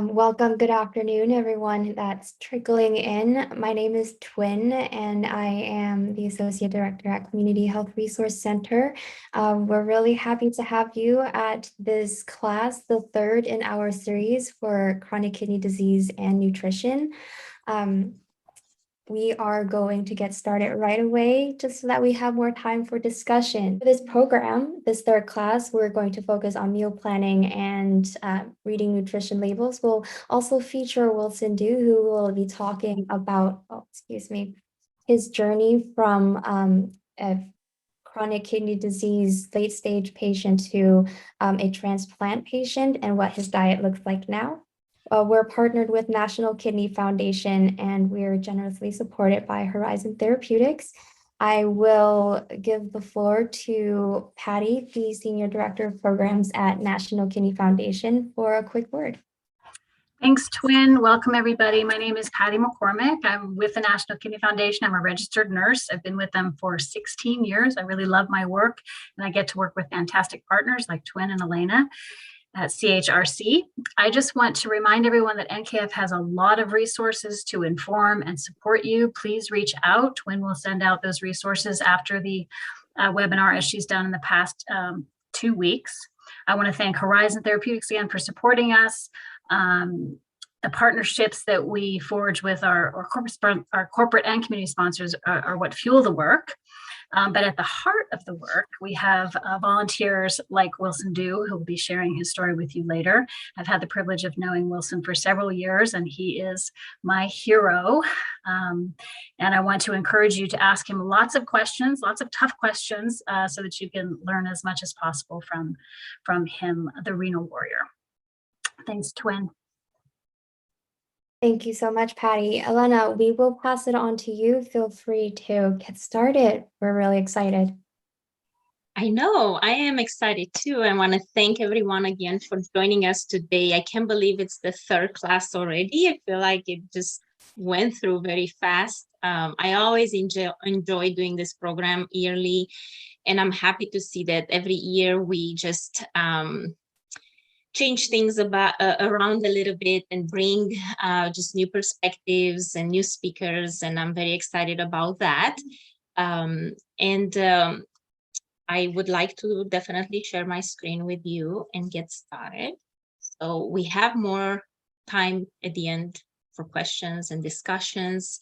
Welcome, good afternoon, everyone that's trickling in. My name is Twin, and I am the Associate Director at Community Health Resource Center. We're really happy to have you at this class, the third in our series for chronic kidney disease and nutrition. We are going to get started right away just so that we have more time for discussion. For this program, this third class, we're going to focus on meal planning and reading nutrition labels. We'll also feature Wilson Du, who will be talking about, his journey from a chronic kidney disease late stage patient to a transplant patient and what his diet looks like now. We're partnered with National Kidney Foundation, and we're generously supported by Horizon Therapeutics. I will give the floor to Patty, the Senior Director of Programs at National Kidney Foundation, for a quick word. Thanks, Twin. Welcome, everybody. My name is Patty McCormick. I'm with the National Kidney Foundation. I'm a registered nurse. I've been with them for 16 years. I really love my work, and I get to work with fantastic partners like Twin and Elena at CHRC. I just want to remind everyone that NKF has a lot of resources to inform and support you. Please reach out. Twin will send out those resources after the webinar, as she's done in the past 2 weeks. I want to thank Horizon Therapeutics again for supporting us. The partnerships that we forge with our corporate and community sponsors are what fuel the work. But at the heart of the work, we have volunteers like Wilson Du, who will be sharing his story with you later. I've had the privilege of knowing Wilson for several years, and he is my hero. And I want to encourage you to ask him lots of questions, lots of tough questions, so that you can learn as much as possible from him, the renal warrior. Thanks, Twin. Thank you so much, Patty. Elena, we will pass it on to you. Feel free to get started. We're really excited. I know, I am excited too. I want to thank everyone again for joining us today. I can't believe it's the third class already. I feel like it just went through very fast. I always enjoy doing this program yearly, and I'm happy to see that every year we just change things around a little bit and bring just new perspectives and new speakers, and I'm very excited about that. I would like to definitely share my screen with you and get started. So we have more time at the end for questions and discussions.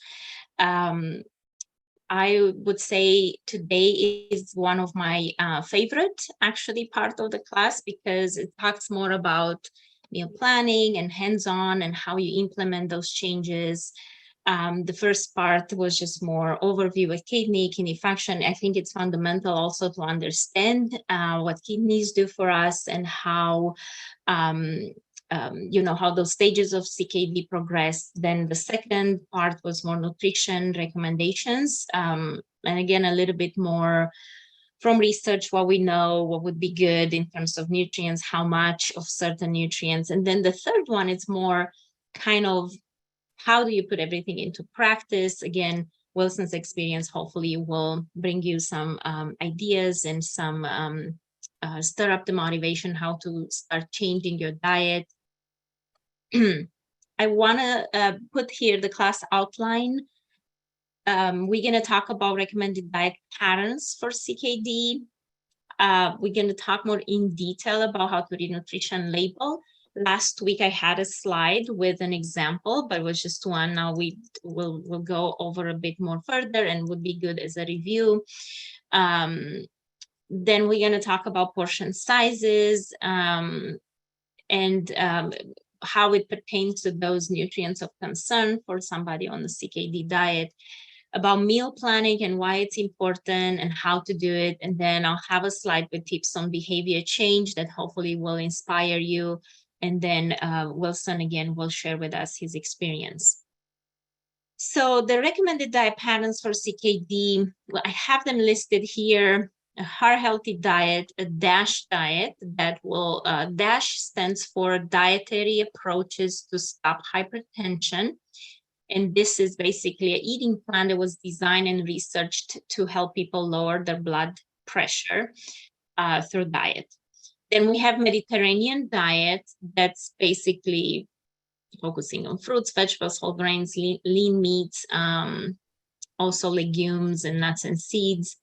I would say today is one of my favorite, actually, part of the class, because it talks more about meal planning and hands-on and how you implement those changes. The first part was just more overview of kidney function. I think it's fundamental also to understand what kidneys do for us and how how those stages of CKD progress. Then the second part was more nutrition recommendations. And again, a little bit more from research, what we know, what would be good in terms of nutrients, how much of certain nutrients. And then the third one is more kind of how do you put everything into practice? Again, Wilson's experience hopefully will bring you some ideas and some stir up the motivation how to start changing your diet. I want to put here the class outline. We're going to talk about recommended diet patterns for CKD. We're going to talk more in detail about how to read nutrition label. Last week, I had a slide with an example, but it was just one. Now we'll go over a bit more further and would be good as a review. Then we're going to talk about portion sizes and how it pertains to those nutrients of concern for somebody on the CKD diet, about meal planning and why it's important and how to do it. And then I'll have a slide with tips on behavior change that hopefully will inspire you. And then Wilson again will share with us his experience. So the recommended diet patterns for CKD, well, I have them listed here. A heart healthy diet, a DASH diet that will, DASH stands for Dietary Approaches to Stop Hypertension. And this is basically an eating plan that was designed and researched to help people lower their blood pressure through diet. Then we have Mediterranean diet. That's basically focusing on fruits, vegetables, whole grains, lean meats, also legumes and nuts and seeds.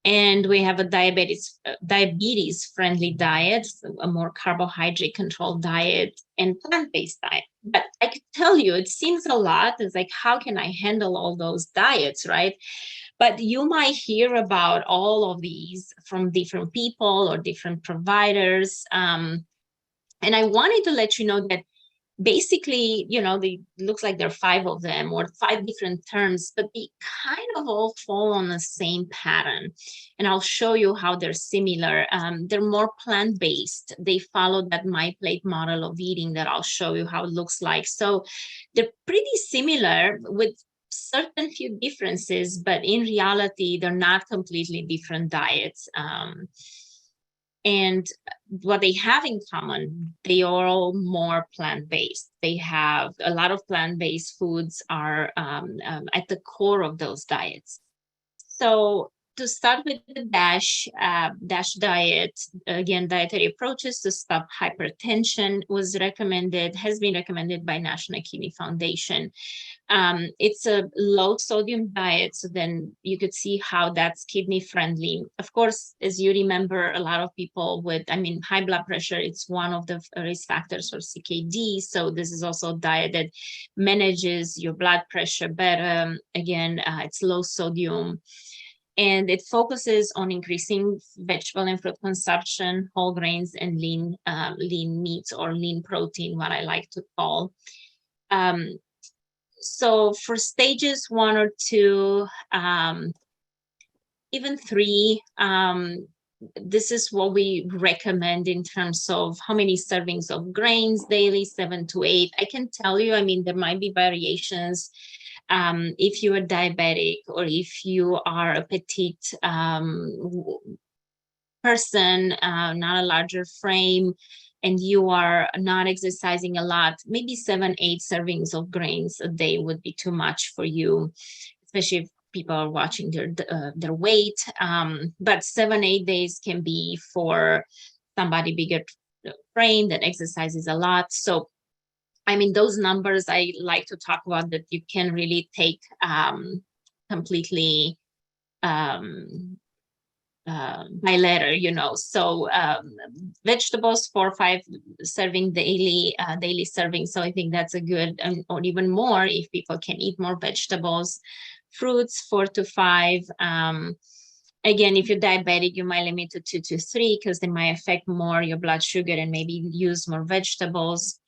And we have a diabetes-friendly diet, a more carbohydrate-controlled diet, and plant-based diet. But I could tell you, it seems a lot. It's like, how can I handle all those diets, right? But you might hear about all of these from different people or different providers. And I wanted to let you know that basically, looks like there are 5 of them or 5 different terms, but they kind of all fall on the same pattern. And I'll show you how they're similar. They're more plant-based. They follow that My Plate model of eating that I'll show you how it looks like. So they're pretty similar with certain few differences, but in reality, they're not completely different diets. And what they have in common, they are all more plant-based. They have a lot of plant-based foods are at the core of those diets. So to start with the DASH diet, again, dietary approaches to stop hypertension has been recommended by National Kidney Foundation. It's a low sodium diet, so then you could see how that's kidney friendly. Of course, as you remember, a lot of people with, high blood pressure, it's one of the risk factors for CKD. So this is also a diet that manages your blood pressure better. Again, it's low sodium. And it focuses on increasing vegetable and fruit consumption, whole grains, and lean meats or lean protein, what I like to call. So for stages 1 or 2, even 3, this is what we recommend in terms of how many servings of grains daily, 7 to 8. I can tell you, there might be variations. If you are diabetic or if you are a petite person, not a larger frame, and you are not exercising a lot, maybe 7, 8 servings of grains a day would be too much for you, especially if people are watching their weight. But 7, 8 days can be for somebody bigger frame that exercises a lot. So those numbers I like to talk about that you can really take completely by letter, So vegetables 4 or 5 serving daily serving. So I think that's a good, or even more if people can eat more vegetables. Fruits 4 to 5. Again, if you're diabetic, you might limit to 2 to 3 because they might affect more your blood sugar and maybe use more vegetables.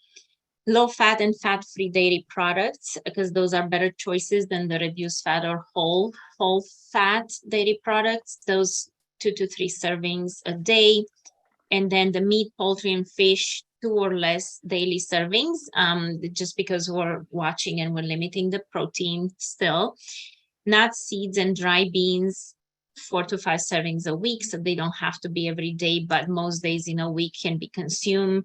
Low fat and fat-free dairy products, because those are better choices than the reduced fat or whole fat dairy products. Those 2 to 3 servings a day. And then the meat, poultry, and fish, 2 or less daily servings, just because we're watching and we're limiting the protein still. Nuts, seeds, and dry beans, 4 to 5 servings a week. So they don't have to be every day, but most days in a week can be consumed.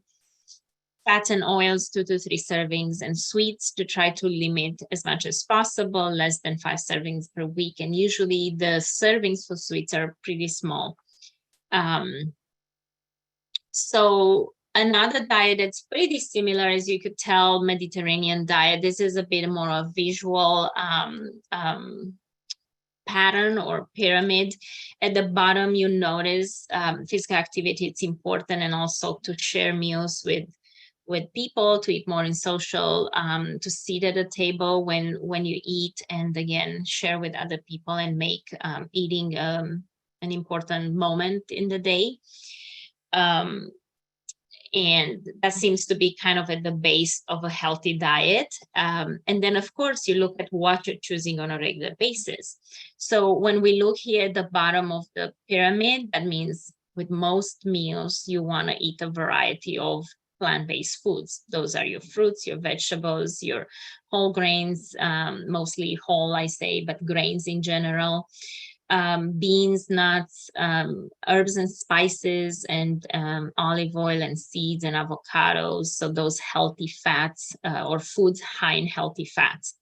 Fats and oils, 2 to 3 servings, and sweets to try to limit as much as possible, less than 5 servings per week. And usually the servings for sweets are pretty small. So another diet that's pretty similar, as you could tell, Mediterranean diet. This is a bit more of visual pattern or pyramid. At the bottom, you notice physical activity. It's important, and also to share meals with people, to eat more in social, to sit at a table when you eat, and again, share with other people and make eating an important moment in the day. And that seems to be kind of at the base of a healthy diet. And then, of course, you look at what you're choosing on a regular basis. So when we look here at the bottom of the pyramid, that means with most meals, you want to eat a variety of plant-based foods. Those are your fruits, your vegetables, your whole grains, mostly whole, I say, but grains in general. Beans, nuts, herbs and spices, and olive oil and seeds and avocados. So those healthy fats or foods high in healthy fats.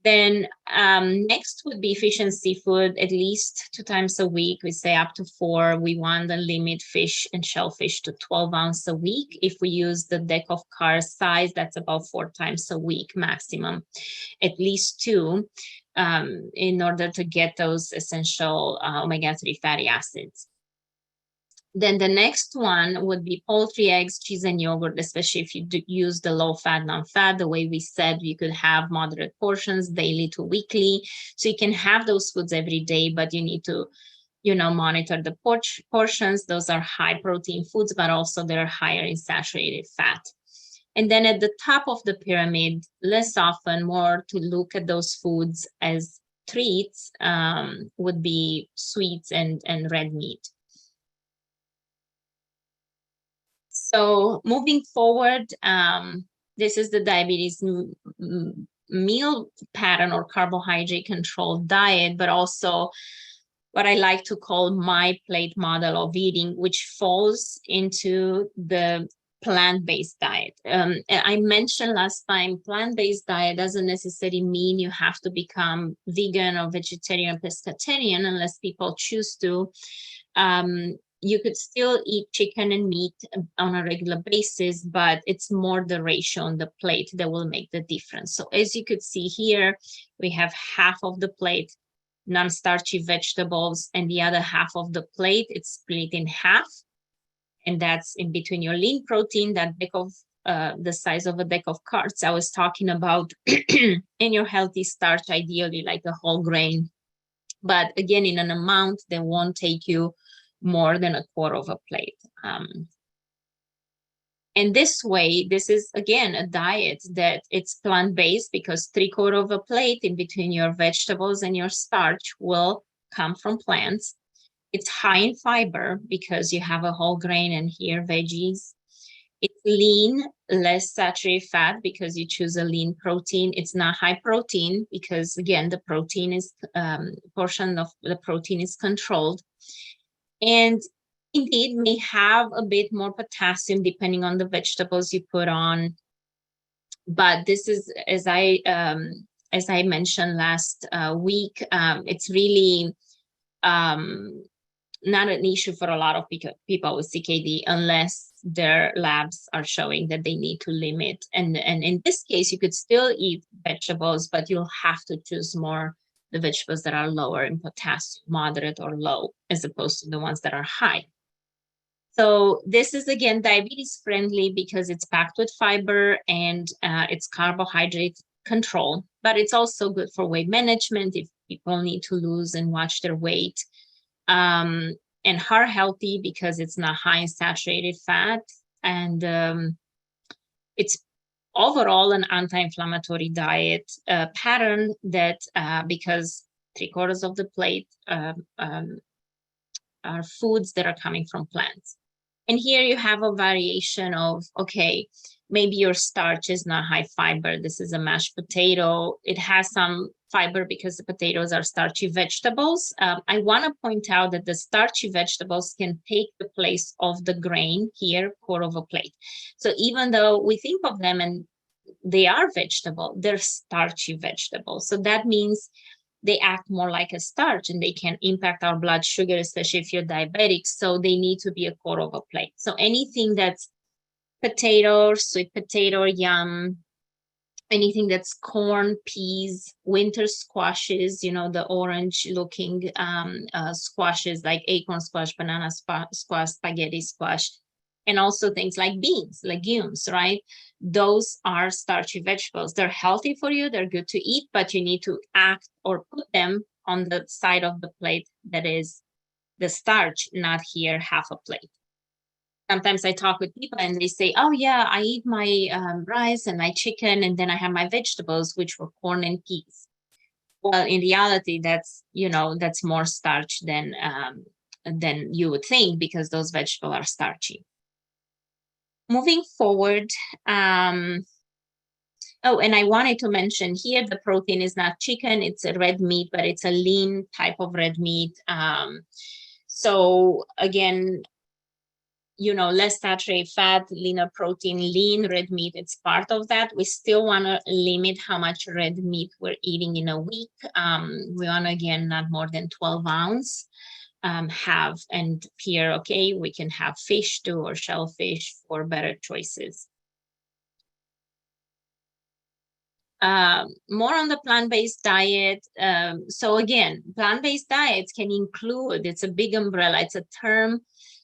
Then next would be fish and seafood, at least 2 times a week. We say up to 4. We want to limit fish and shellfish to 12 ounces a week. If we use the deck of cards size, that's about 4 times a week maximum, at least 2, in order to get those essential omega-3 fatty acids. Then the next one would be poultry, eggs, cheese, and yogurt, especially if you use the low-fat, non-fat. The way we said, you could have moderate portions daily to weekly. So you can have those foods every day, but you need to, monitor the portions. Those are high-protein foods, but also they're higher in saturated fat. And then at the top of the pyramid, less often, more to look at those foods as treats, would be sweets and red meat. So moving forward, this is the diabetes meal pattern or carbohydrate controlled diet, but also what I like to call my plate model of eating, which falls into the plant-based diet. I mentioned last time, plant-based diet doesn't necessarily mean you have to become vegan or vegetarian or pescatarian unless people choose to. You could still eat chicken and meat on a regular basis, but it's more the ratio on the plate that will make the difference. So as you could see here, we have half of the plate non-starchy vegetables, and the other half of the plate, it's split in half. And that's in between your lean protein, that deck of the size of a deck of cards I was talking about, in your healthy starch, ideally like a whole grain. But again, in an amount that won't take you more than a quarter of a plate. And this way, this is, again, a diet that it's plant-based, because 3/4 of a plate in between your vegetables and your starch will come from plants. It's high in fiber because you have a whole grain and here veggies. It's lean, less saturated fat because you choose a lean protein. It's not high protein because, again, the protein is, portion of the protein is controlled. And indeed may have a bit more potassium depending on the vegetables you put on. But this is, as I mentioned last week, it's really not an issue for a lot of people with CKD unless their labs are showing that they need to limit. And in this case, you could still eat vegetables, but you'll have to choose more the vegetables that are lower in potassium, moderate or low, as opposed to the ones that are high. So this is, again, diabetes friendly because it's packed with fiber and it's carbohydrate control, but it's also good for weight management if people need to lose and watch their weight. And heart healthy because it's not high in saturated fat, and it's overall an anti-inflammatory diet pattern that because 3/4 of the plate are foods that are coming from plants. And here you have a variation of, okay, maybe your starch is not high fiber. This is a mashed potato. It has some fiber because the potatoes are starchy vegetables. I want to point out that the starchy vegetables can take the place of the grain here, quarter of a plate. So even though we think of them and they are vegetable, they're starchy vegetables. So that means they act more like a starch and they can impact our blood sugar, especially if you're diabetic. So they need to be a quarter of a plate. So anything that's potato, sweet potato, yam, anything that's corn, peas, winter squashes, the orange looking squashes like acorn squash, banana squash, spaghetti squash, and also things like beans, legumes, right? Those are starchy vegetables. They're healthy for you. They're good to eat, but you need to act or put them on the side of the plate that is the starch, not here half a plate. Sometimes I talk with people and they say, oh yeah, I eat my rice and my chicken and then I have my vegetables, which were corn and peas. Well, in reality, that's more starch than you would think because those vegetables are starchy. Moving forward, oh, and I wanted to mention here, the protein is not chicken, it's a red meat, but it's a lean type of red meat. So again, less saturated fat, leaner protein, lean red meat, it's part of that. We still want to limit how much red meat we're eating in a week. We want to, again, not more than 12 ounce. Have, and here, okay, we can have fish too, or shellfish for better choices. More on the plant-based diet. So again, plant-based diets can include, it's a big umbrella, it's a term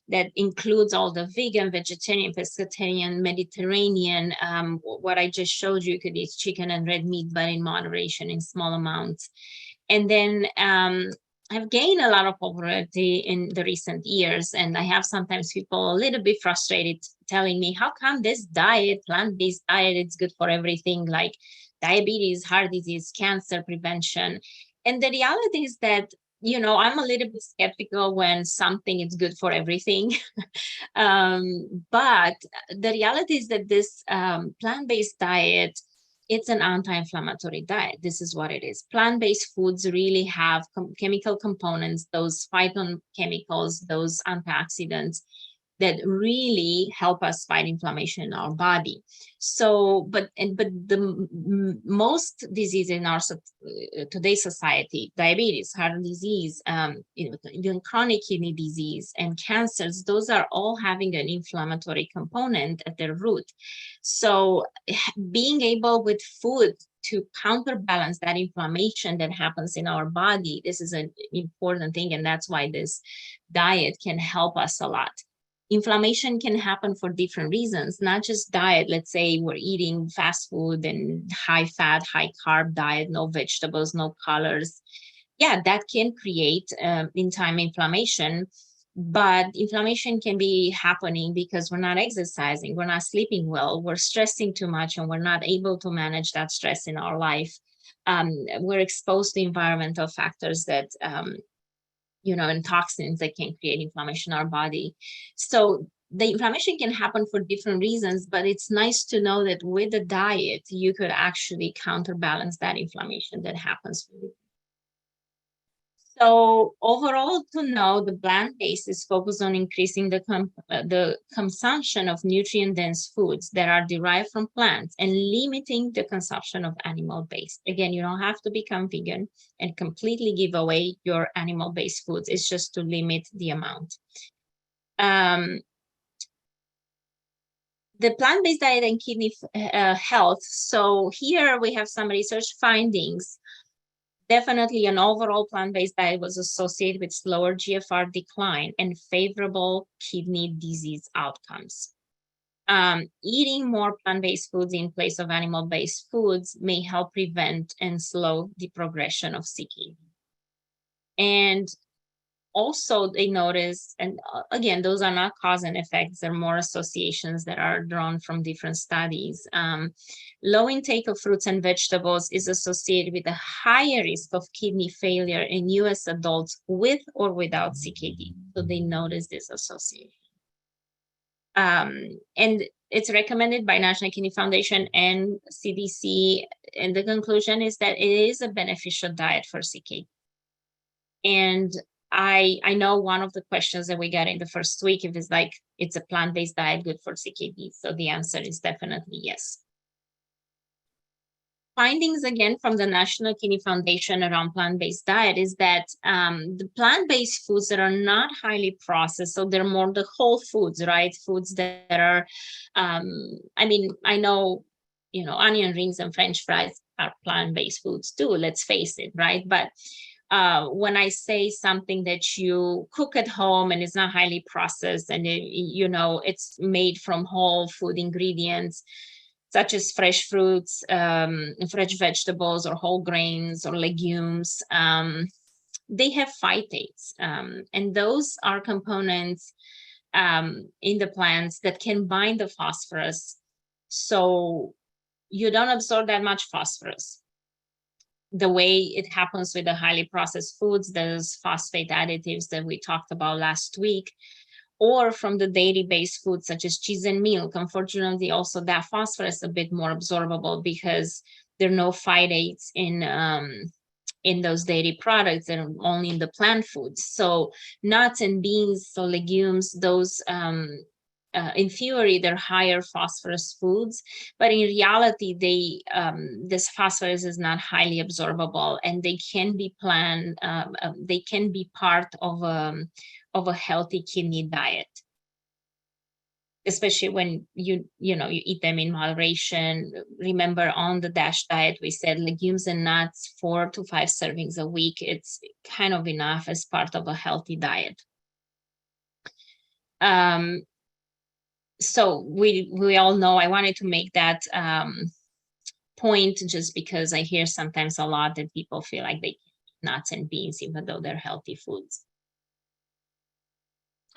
that includes all the vegan, vegetarian, pescatarian, Mediterranean. What I just showed you, you could eat chicken and red meat, but in moderation, in small amounts. And then have gained a lot of popularity in the recent years. And I have sometimes people a little bit frustrated telling me, how come this diet, plant-based diet, it's good for everything, like diabetes, heart disease, cancer prevention. And the reality is that, I'm a little bit skeptical when something is good for everything. But the reality is that this plant-based diet, it's an anti-inflammatory diet. This is what it is. Plant-based foods really have chemical components, those phytochemicals, those antioxidants that really help us fight inflammation in our body. So, but the most diseases in our today's society, diabetes, heart disease, even chronic kidney disease and cancers, those are all having an inflammatory component at their root. So being able with food to counterbalance that inflammation that happens in our body, this is an important thing. And that's why this diet can help us a lot. Inflammation can happen for different reasons, not just diet. Let's say we're eating fast food and high fat, high carb diet, no vegetables, no colors. Yeah, that can create in time inflammation. But inflammation can be happening because we're not exercising, we're not sleeping well, we're stressing too much, and we're not able to manage that stress in our life. We're exposed to environmental factors that and toxins that can create inflammation in our body. So the inflammation can happen for different reasons, but it's nice to know that with the diet, you could actually counterbalance that inflammation that happens with it. So overall, to know, the plant-based is focused on increasing the consumption of nutrient-dense foods that are derived from plants and limiting the consumption of animal-based. Again, you don't have to become vegan and completely give away your animal-based foods. It's just to limit the amount. The plant-based diet and kidney health. So here we have some research findings. Definitely an overall plant-based diet was associated with slower GFR decline and favorable kidney disease outcomes. Eating more plant-based foods in place of animal-based foods may help prevent and slow the progression of CKD. And also they notice, and again, those are not cause and effects, they're more associations that are drawn from different studies. Low intake of fruits and vegetables is associated with a higher risk of kidney failure in US adults with or without CKD. So they notice this association. And it's recommended by National Kidney Foundation and CDC. And the conclusion is that it is a beneficial diet for CKD. And I know one of the questions that we got in the first week, if it's like, it's a plant-based diet good for CKD? So the answer is definitely yes. Findings again from the National Kidney Foundation around plant-based diet is that the plant-based foods that are not highly processed, so they're more the whole foods, right? Foods that are, I mean, I know, onion rings and French fries are plant-based foods too, let's face it, right? But when I say something that you cook at home and it's not highly processed and it's made from whole food ingredients, such as fresh fruits, fresh vegetables, or whole grains or legumes, they have phytates. And those are components in the plants that can bind the phosphorus. So you don't absorb that much phosphorus the way it happens with the highly processed foods, those phosphate additives that we talked about last week, or from the dairy-based foods such as cheese and milk. Unfortunately, also that phosphorus is a bit more absorbable because there are no phytates in those dairy products and only in the plant foods. So nuts and beans, so legumes, those in theory, they're higher phosphorus foods, but in reality, this phosphorus is not highly absorbable, and they can be they can be part of a healthy kidney diet, especially when you eat them in moderation. Remember, on the DASH diet, we said legumes and nuts, 4 to 5 servings a week. It's kind of enough as part of a healthy diet. So we all know, I wanted to make that point just because I hear sometimes a lot that people feel like they eat nuts and beans even though they're healthy foods.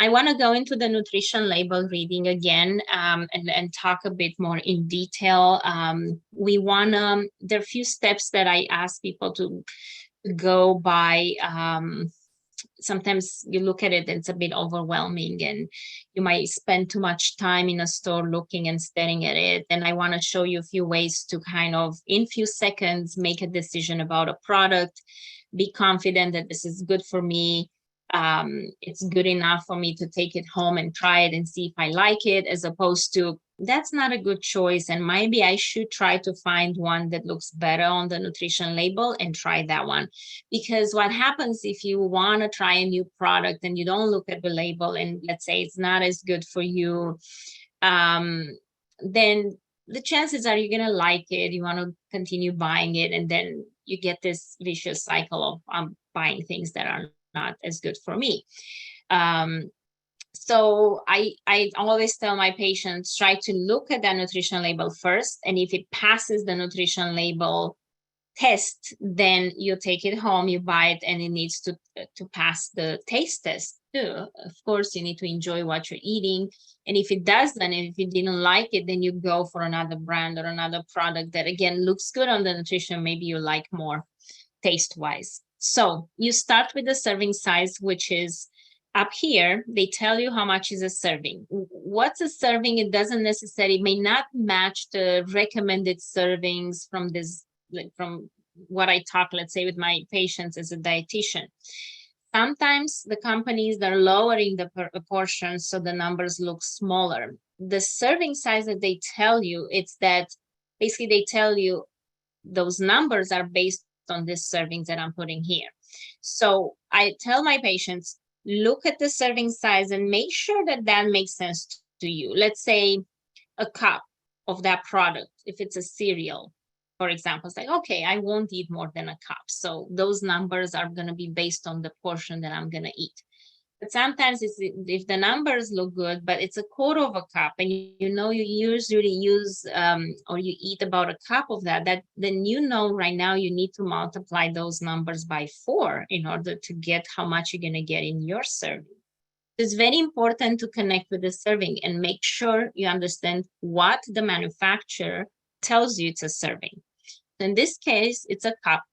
I want to go into the nutrition label reading again and talk a bit more in detail. There are a few steps that I ask people to go by. Sometimes you look at it, it's a bit overwhelming, and you might spend too much time in a store looking and staring at it. And I want to show you a few ways to kind of, in few seconds, make a decision about a product, be confident that this is good for me. It's good enough for me to take it home and try it and see if I like it, as opposed to, that's not a good choice, and maybe I should try to find one that looks better on the nutrition label and try that one. Because what happens if you want to try a new product and you don't look at the label, and let's say it's not as good for you, then the chances are you're going to like it, you want to continue buying it, and then you get this vicious cycle of buying things that are not as good for me. So I always tell my patients, try to look at the nutrition label first, and if it passes the nutrition label test, then you take it home, you buy it, and it needs to pass the taste test too. Of course, you need to enjoy what you're eating, and if it doesn't, and if you didn't like it, then you go for another brand or another product that again looks good on the nutrition, maybe you like more taste-wise. So you start with the serving size, which is up here. They tell you how much is a serving. What's a serving? It doesn't necessarily, may not match the recommended servings from this, from what I talk, let's say, with my patients as a dietitian. Sometimes the companies are lowering the portions so the numbers look smaller. The serving size that they tell you, it's that basically they tell you those numbers are based on this servings that I'm putting here. So I tell my patients, look at the serving size and make sure that that makes sense to you. Let's say a cup of that product, if it's a cereal, for example, it's like, okay, I won't eat more than a cup. So those numbers are going to be based on the portion that I'm going to eat. But sometimes if the numbers look good, but it's a quarter of a cup, and you usually use or you eat about a cup of that, then right now you need to multiply those numbers by 4 in order to get how much you're going to get in your serving. It's very important to connect with the serving and make sure you understand what the manufacturer tells you it's a serving. In this case, it's a cup.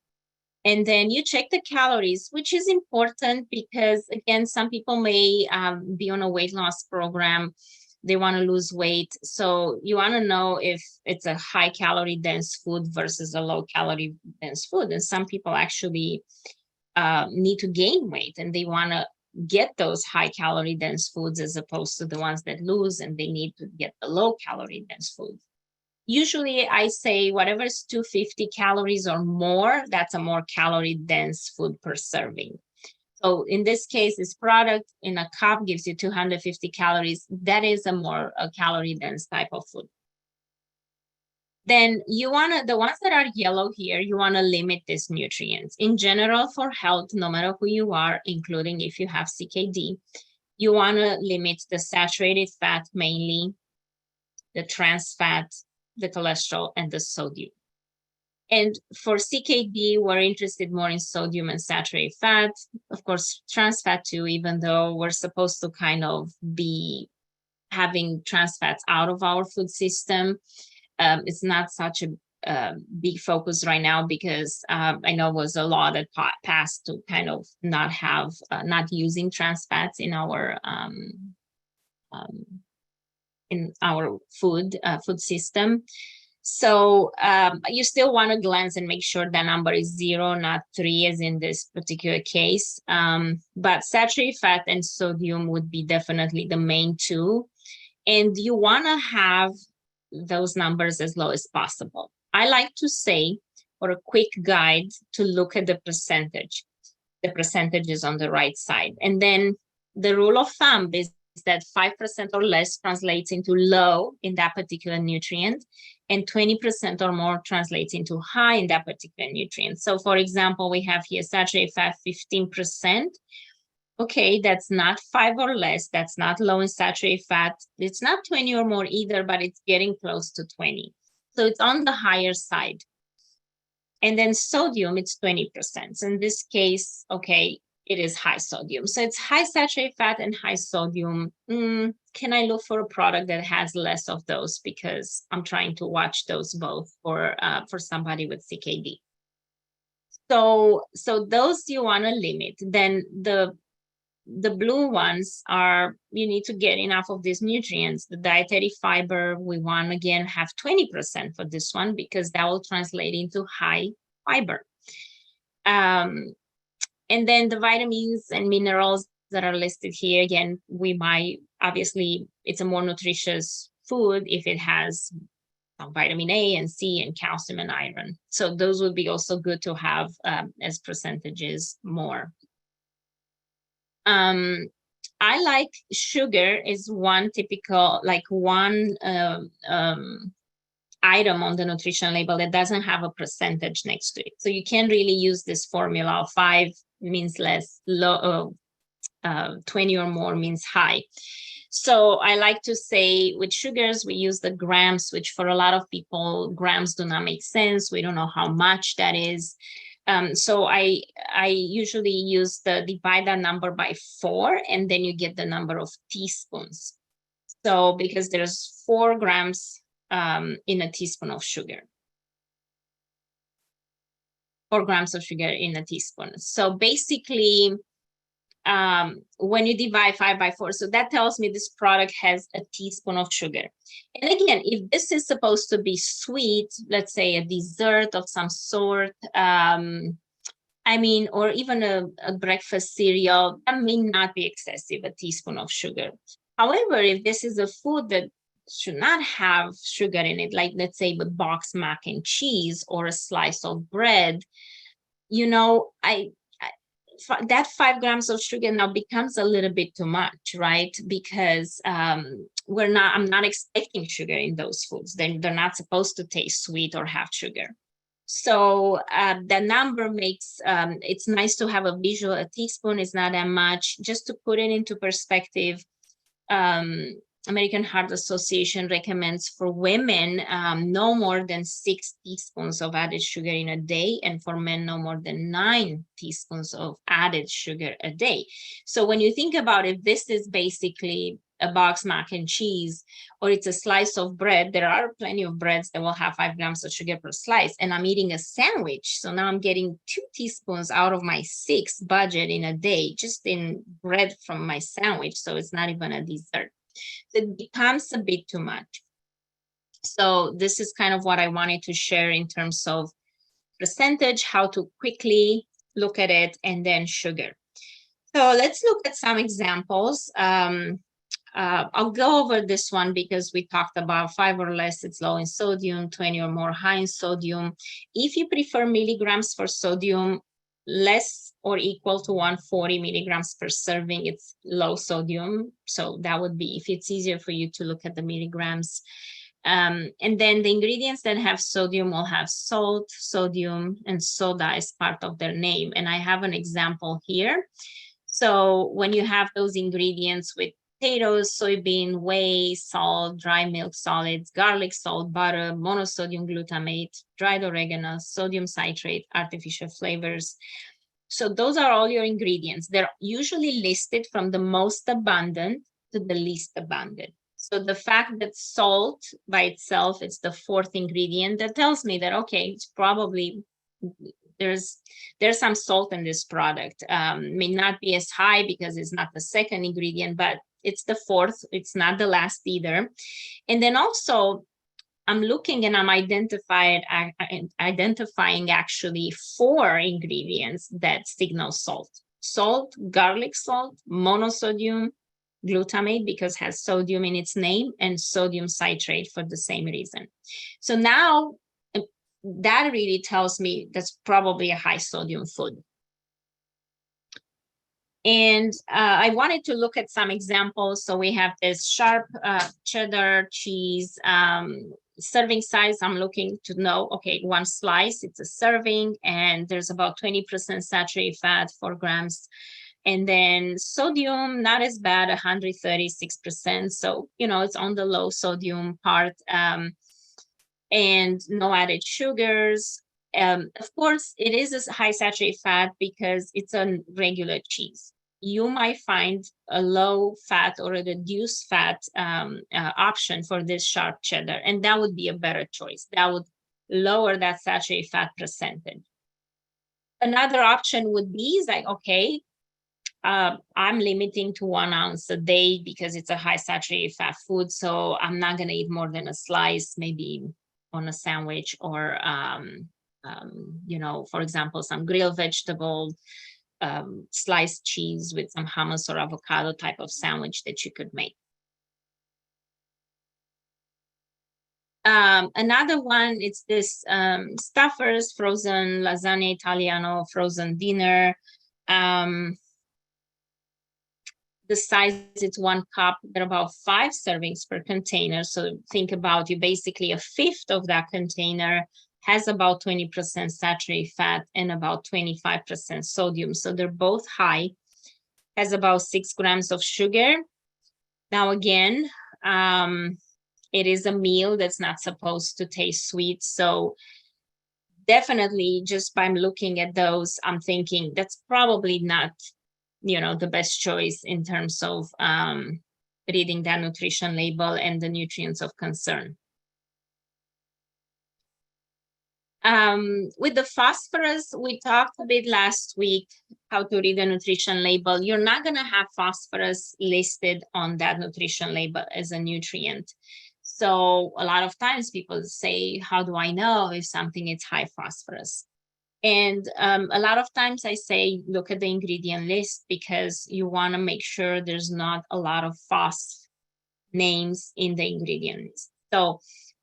And then you check the calories, which is important because, again, some people may be on a weight loss program. They want to lose weight. So you want to know if it's a high calorie dense food versus a low calorie dense food. And some people actually need to gain weight, and they want to get those high calorie dense foods as opposed to the ones that lose, and they need to get the low calorie dense foods. Usually I say whatever is 250 calories or more, that's a more calorie dense food per serving. So in this case, this product in a cup gives you 250 calories. That is a more calorie dense type of food. Then you want to, the ones that are yellow here, you want to limit these nutrients. In general, for health, no matter who you are, including if you have CKD, you want to limit the saturated fat mainly, the trans fat, the cholesterol, and the sodium. And for CKD, we're interested more in sodium and saturated fat. Of course, trans fat too, even though we're supposed to kind of be having trans fats out of our food system. It's not such a big focus right now because I know it was a law that passed to kind of not have, not using trans fats in our food system. So you still want to glance and make sure the number is 0, not 3, as in this particular case. But saturated fat and sodium would be definitely the main two. And you want to have those numbers as low as possible. I like to say, or a quick guide, to look at the percentage. The percentage is on the right side. And then the rule of thumb is that 5% or less translates into low in that particular nutrient, and 20% or more translates into high in that particular nutrient. So for example, we have here saturated fat 15%. Okay, that's not 5 or less. That's not low in saturated fat. It's not 20 or more either, but it's getting close to 20. So it's on the higher side. And then sodium, it's 20%. So in this case, okay, it is high sodium. So it's high saturated fat and high sodium. Can I look for a product that has less of those? Because I'm trying to watch those both for somebody with CKD. So those you want to limit. Then the blue ones are, you need to get enough of these nutrients. The dietary fiber, we want, again, have 20% for this one, because that will translate into high fiber. And then the vitamins and minerals that are listed here, again, we might, obviously, it's a more nutritious food if it has vitamin A and C and calcium and iron. So those would be also good to have as percentages more. I like sugar is one typical, like one item on the nutrition label that doesn't have a percentage next to it. So you can't really use this formula of 5 means less, low, 20 or more means high. So I like to say with sugars, we use the grams, which for a lot of people, grams do not make sense. We don't know how much that is. So I usually use divide that number by 4, and then you get the number of teaspoons. So because there's 4 grams in a teaspoon of sugar. 4 grams of sugar in a teaspoon. So basically, when you divide 5 by 4, so that tells me this product has a teaspoon of sugar. And again, if this is supposed to be sweet, let's say a dessert of some sort, I mean, or even a breakfast cereal, that may not be excessive, a teaspoon of sugar. However, if this is a food that should not have sugar in it, like let's say the box mac and cheese or a slice of bread, you know, that 5 grams of sugar now becomes a little bit too much, right? Because I'm not expecting sugar in those foods. They're not supposed to taste sweet or have sugar. So the number makes, it's nice to have a visual. A teaspoon is not that much. Just to put it into perspective, American Heart Association recommends for women no more than 6 teaspoons of added sugar in a day, and for men no more than 9 teaspoons of added sugar a day. So when you think about it, this is basically a box mac and cheese, or it's a slice of bread. There are plenty of breads that will have 5 grams of sugar per slice, and I'm eating a sandwich. So now I'm getting 2 teaspoons out of my 6 budget in a day, just in bread from my sandwich. So it's not even a dessert. It becomes a bit too much. So this is kind of what I wanted to share in terms of percentage, how to quickly look at it, and then sugar. So let's look at some examples. I'll go over this one because we talked about 5 or less, it's low in sodium, 20 or more high in sodium. If you prefer milligrams for sodium, less or equal to 140 milligrams per serving, it's low sodium. So that would be, if it's easier for you to look at the milligrams. And then the ingredients that have sodium will have salt, sodium, and soda as part of their name. And I have an example here. So when you have those ingredients with potatoes, soybean, whey, salt, dry milk solids, garlic salt, butter, monosodium glutamate, dried oregano, sodium citrate, artificial flavors. So those are all your ingredients. They're usually listed from the most abundant to the least abundant. So the fact that salt by itself is the 4th ingredient, that tells me that, okay, it's probably, there's some salt in this product. May not be as high because it's not the 2nd ingredient, but it's the 4th. It's not the last either. And then also, I'm looking and I'm identifying actually 4 ingredients that signal salt. Salt, garlic salt, monosodium, glutamate because it has sodium in its name, and sodium citrate for the same reason. So now that really tells me that's probably a high sodium food. And I wanted to look at some examples. So we have this sharp cheddar cheese serving size. I'm looking to know, okay, 1 slice, it's a serving, and there's about 20% saturated fat, 4 grams. And then sodium, not as bad, 136%. So, you know, it's on the low sodium part, and no added sugars. Of course, it is a high saturated fat because it's a regular cheese. You might find a low fat or a reduced fat option for this sharp cheddar, and that would be a better choice. That would lower that saturated fat percentage. Another option would be is like, okay, I'm limiting to 1 ounce a day because it's a high saturated fat food, so I'm not going to eat more than a slice, maybe on a sandwich, or you know, for example, some grilled vegetable, sliced cheese with some hummus or avocado type of sandwich that you could make. Another one, it's this Stuffers frozen lasagna Italiano frozen dinner. The size, it's 1 cup. There are about 5 servings per container. So think about, you basically, 1/5 of that container has about 20% saturated fat and about 25% sodium. So they're both high. Has about 6 grams of sugar. Now again, it is a meal that's not supposed to taste sweet. So definitely, just by looking at those, I'm thinking that's probably not, you know, the best choice in terms of reading that nutrition label and the nutrients of concern. With the phosphorus, we talked a bit last week how to read the nutrition label. You're not going to have phosphorus listed on that nutrition label as a nutrient. So a lot of times people say, how do I know if something is high phosphorus? And a lot of times I say, look at the ingredient list, because you want to make sure there's not a lot of phos names in the ingredient list. So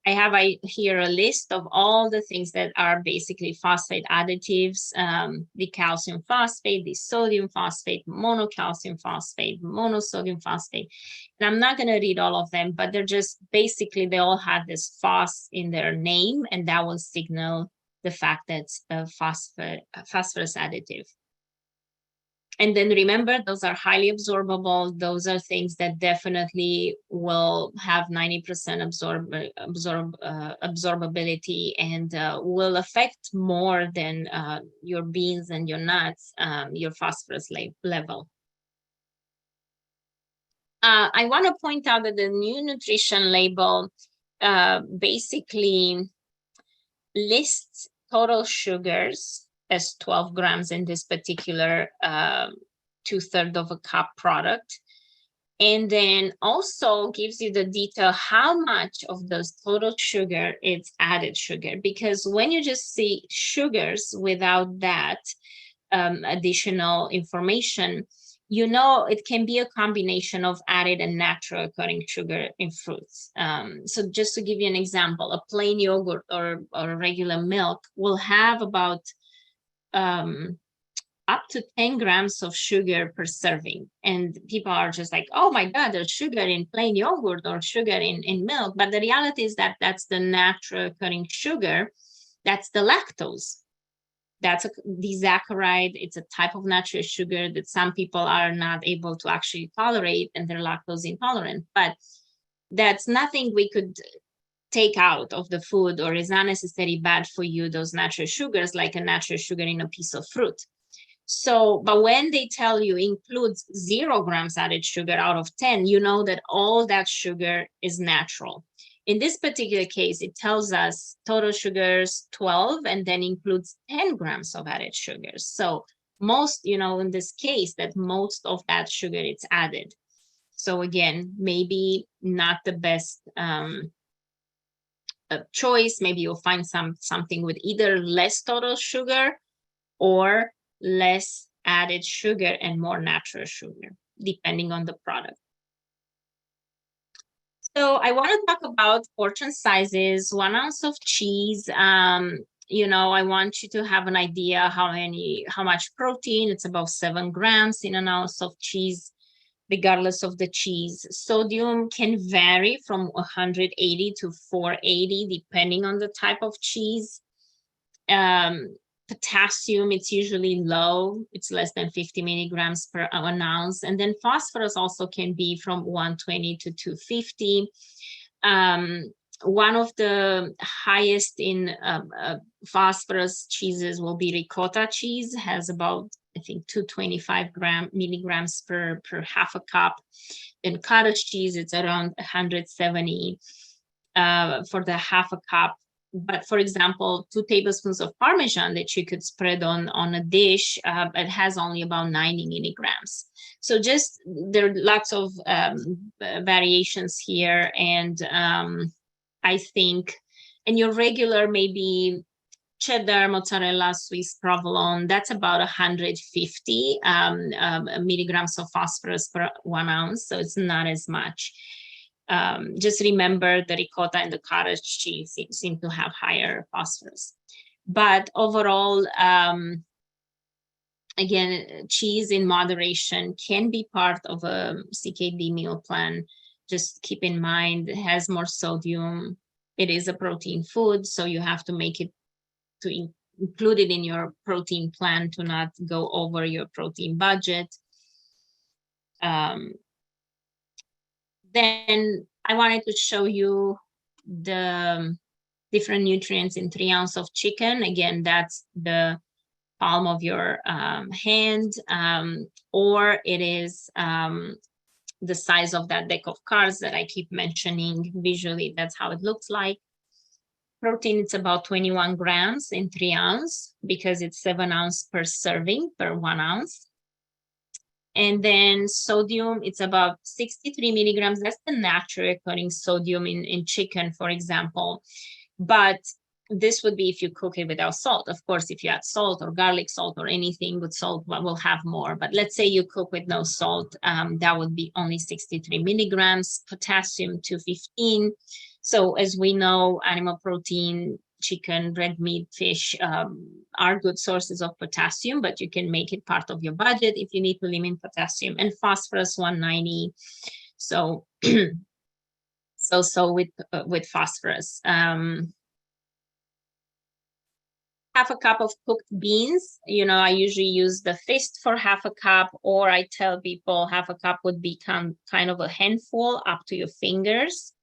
I have here a list of all the things that are basically phosphate additives, the calcium phosphate, the sodium phosphate, monocalcium phosphate, monosodium phosphate. And I'm not going to read all of them, but they're just basically, they all have this phos in their name, and that will signal the fact that it's a phosphorus additive. And then remember, those are highly absorbable. Those are things that definitely will have 90% absorbability, and will affect more than your beans and your nuts, your phosphorus level. I want to point out that the new nutrition label basically lists total sugars as 12 grams in this particular 2/3 of a cup product. And then also gives you the detail how much of those total sugar is added sugar. Because when you just see sugars without that additional information, you know it can be a combination of added and natural occurring sugar in fruits. So just to give you an example, a plain yogurt or regular milk will have about up to 10 grams of sugar per serving. And people are just like, oh my God, there's sugar in plain yogurt or sugar in milk. But the reality is that that's the natural occurring sugar. That's the lactose. That's a disaccharide. It's a type of natural sugar that some people are not able to actually tolerate, and they're lactose intolerant. But that's nothing we could take out of the food, or is not necessarily bad for you, those natural sugars, like a natural sugar in a piece of fruit. So, but when they tell you includes 0 grams added sugar out of 10, you know that all that sugar is natural. In this particular case, it tells us total sugars 12, and then includes 10 grams of added sugars. So most, you know, in this case, that most of that sugar is added. So again, maybe not the best choice. Maybe you'll find something with either less total sugar or less added sugar and more natural sugar, depending on the product. So I want to talk about portion sizes, 1 ounce of cheese. You know, I want you to have an idea how much protein. It's about 7 grams in an ounce of cheese, regardless of the cheese. Sodium can vary from 180 to 480, depending on the type of cheese. Potassium, it's usually low. It's less than 50 milligrams per an ounce. And then phosphorus also can be from 120 to 250. One of the highest in phosphorus cheeses will be ricotta cheese, has about, I think, 225 milligrams per half a cup. And cottage cheese, it's around 170 for the half a cup. But for example, 2 tablespoons of Parmesan that you could spread on a dish, it has only about 90 milligrams. So just there are lots of variations here. And I think, and your regular maybe cheddar, mozzarella, Swiss provolone, that's about 150 milligrams of phosphorus per 1 ounce. So it's not as much. Just remember the ricotta and the cottage cheese seem to have higher phosphorus. But overall, again, cheese in moderation can be part of a CKD meal plan. Just keep in mind, it has more sodium. It is a protein food, so you have to make it to include it in your protein plan to not go over your protein budget. Then I wanted to show you the different nutrients in 3 ounces of chicken. Again, that's the palm of your hand, or it is the size of that deck of cards that I keep mentioning. Visually, that's how it looks like. Protein, it's about 21 grams in 3 ounces because it's 7 ounces per serving per 1 ounce. And then sodium, it's about 63 milligrams. That's the natural occurring sodium in chicken, for example. But this would be if you cook it without salt. Of course, if you add salt or garlic salt or anything with salt, we'll have more. But let's say you cook with no salt, that would be only 63 milligrams. Potassium, 215. So as we know, animal protein, chicken, red meat, fish are good sources of potassium, but you can make it part of your budget if you need to limit potassium. And phosphorus, 190. So with phosphorus. Half a cup of cooked beans. You know, I usually use the fist for half a cup, or I tell people half a cup would become kind of a handful up to your fingers.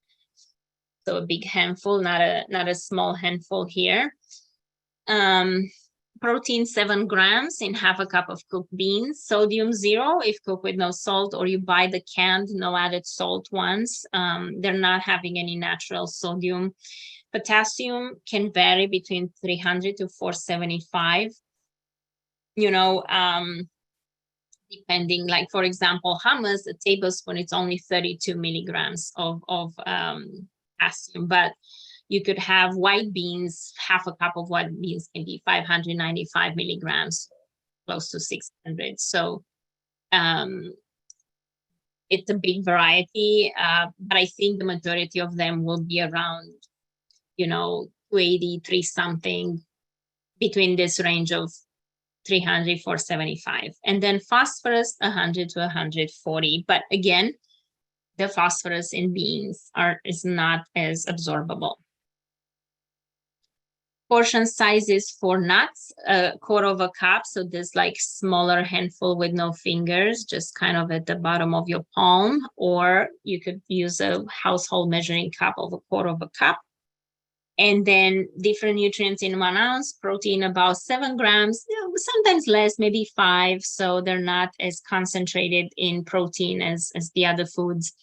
So a big handful, not a small handful here. Protein, 7 grams in half a cup of cooked beans. Sodium, 0 if cooked with no salt, or you buy the canned, no added salt ones. They're not having any natural sodium. Potassium can vary between 300 to 475. You know, depending, like for example, hummus, a tablespoon, it's only 32 milligrams of potassium, but you could have white beans, half a cup of white beans can be 595 milligrams, close to 600. So it's a big variety, but I think the majority of them will be around, you know, 283 something, between this range of 300, 475. And then phosphorus, 100 to 140. But again, the phosphorus in beans is not as absorbable. Portion sizes for nuts, a quarter of a cup. So this like smaller handful with no fingers, just kind of at the bottom of your palm, or you could use a household measuring cup of a quarter of a cup. And then different nutrients in 1 ounce, protein about 7 grams, you know, sometimes less, maybe 5. So they're not as concentrated in protein as the other foods.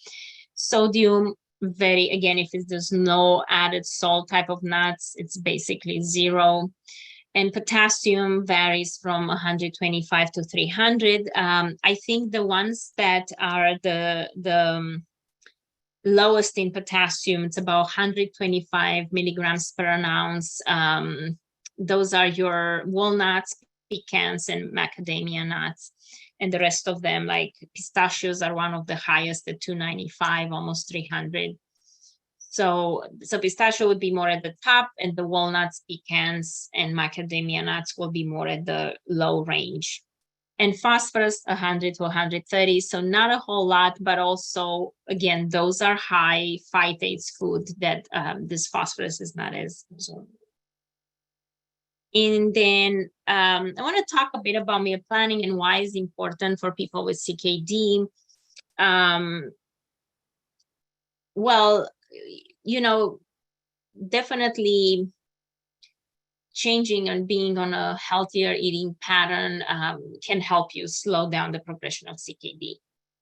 Sodium, again, if there's no added salt type of nuts, it's basically 0. And potassium varies from 125 to 300. I think the ones that are the lowest in potassium, it's about 125 milligrams per ounce. Those are your walnuts, pecans, and macadamia nuts. And the rest of them, like pistachios, are one of the highest at 295, almost 300. So pistachio would be more at the top, and the walnuts, pecans, and macadamia nuts will be more at the low range. And phosphorus, 100 to 130, so not a whole lot, but also, again, those are high phytates food that this phosphorus is not as absorbed. And then I want to talk a bit about meal planning and why it's important for people with CKD. Well, you know, definitely changing and being on a healthier eating pattern can help you slow down the progression of CKD.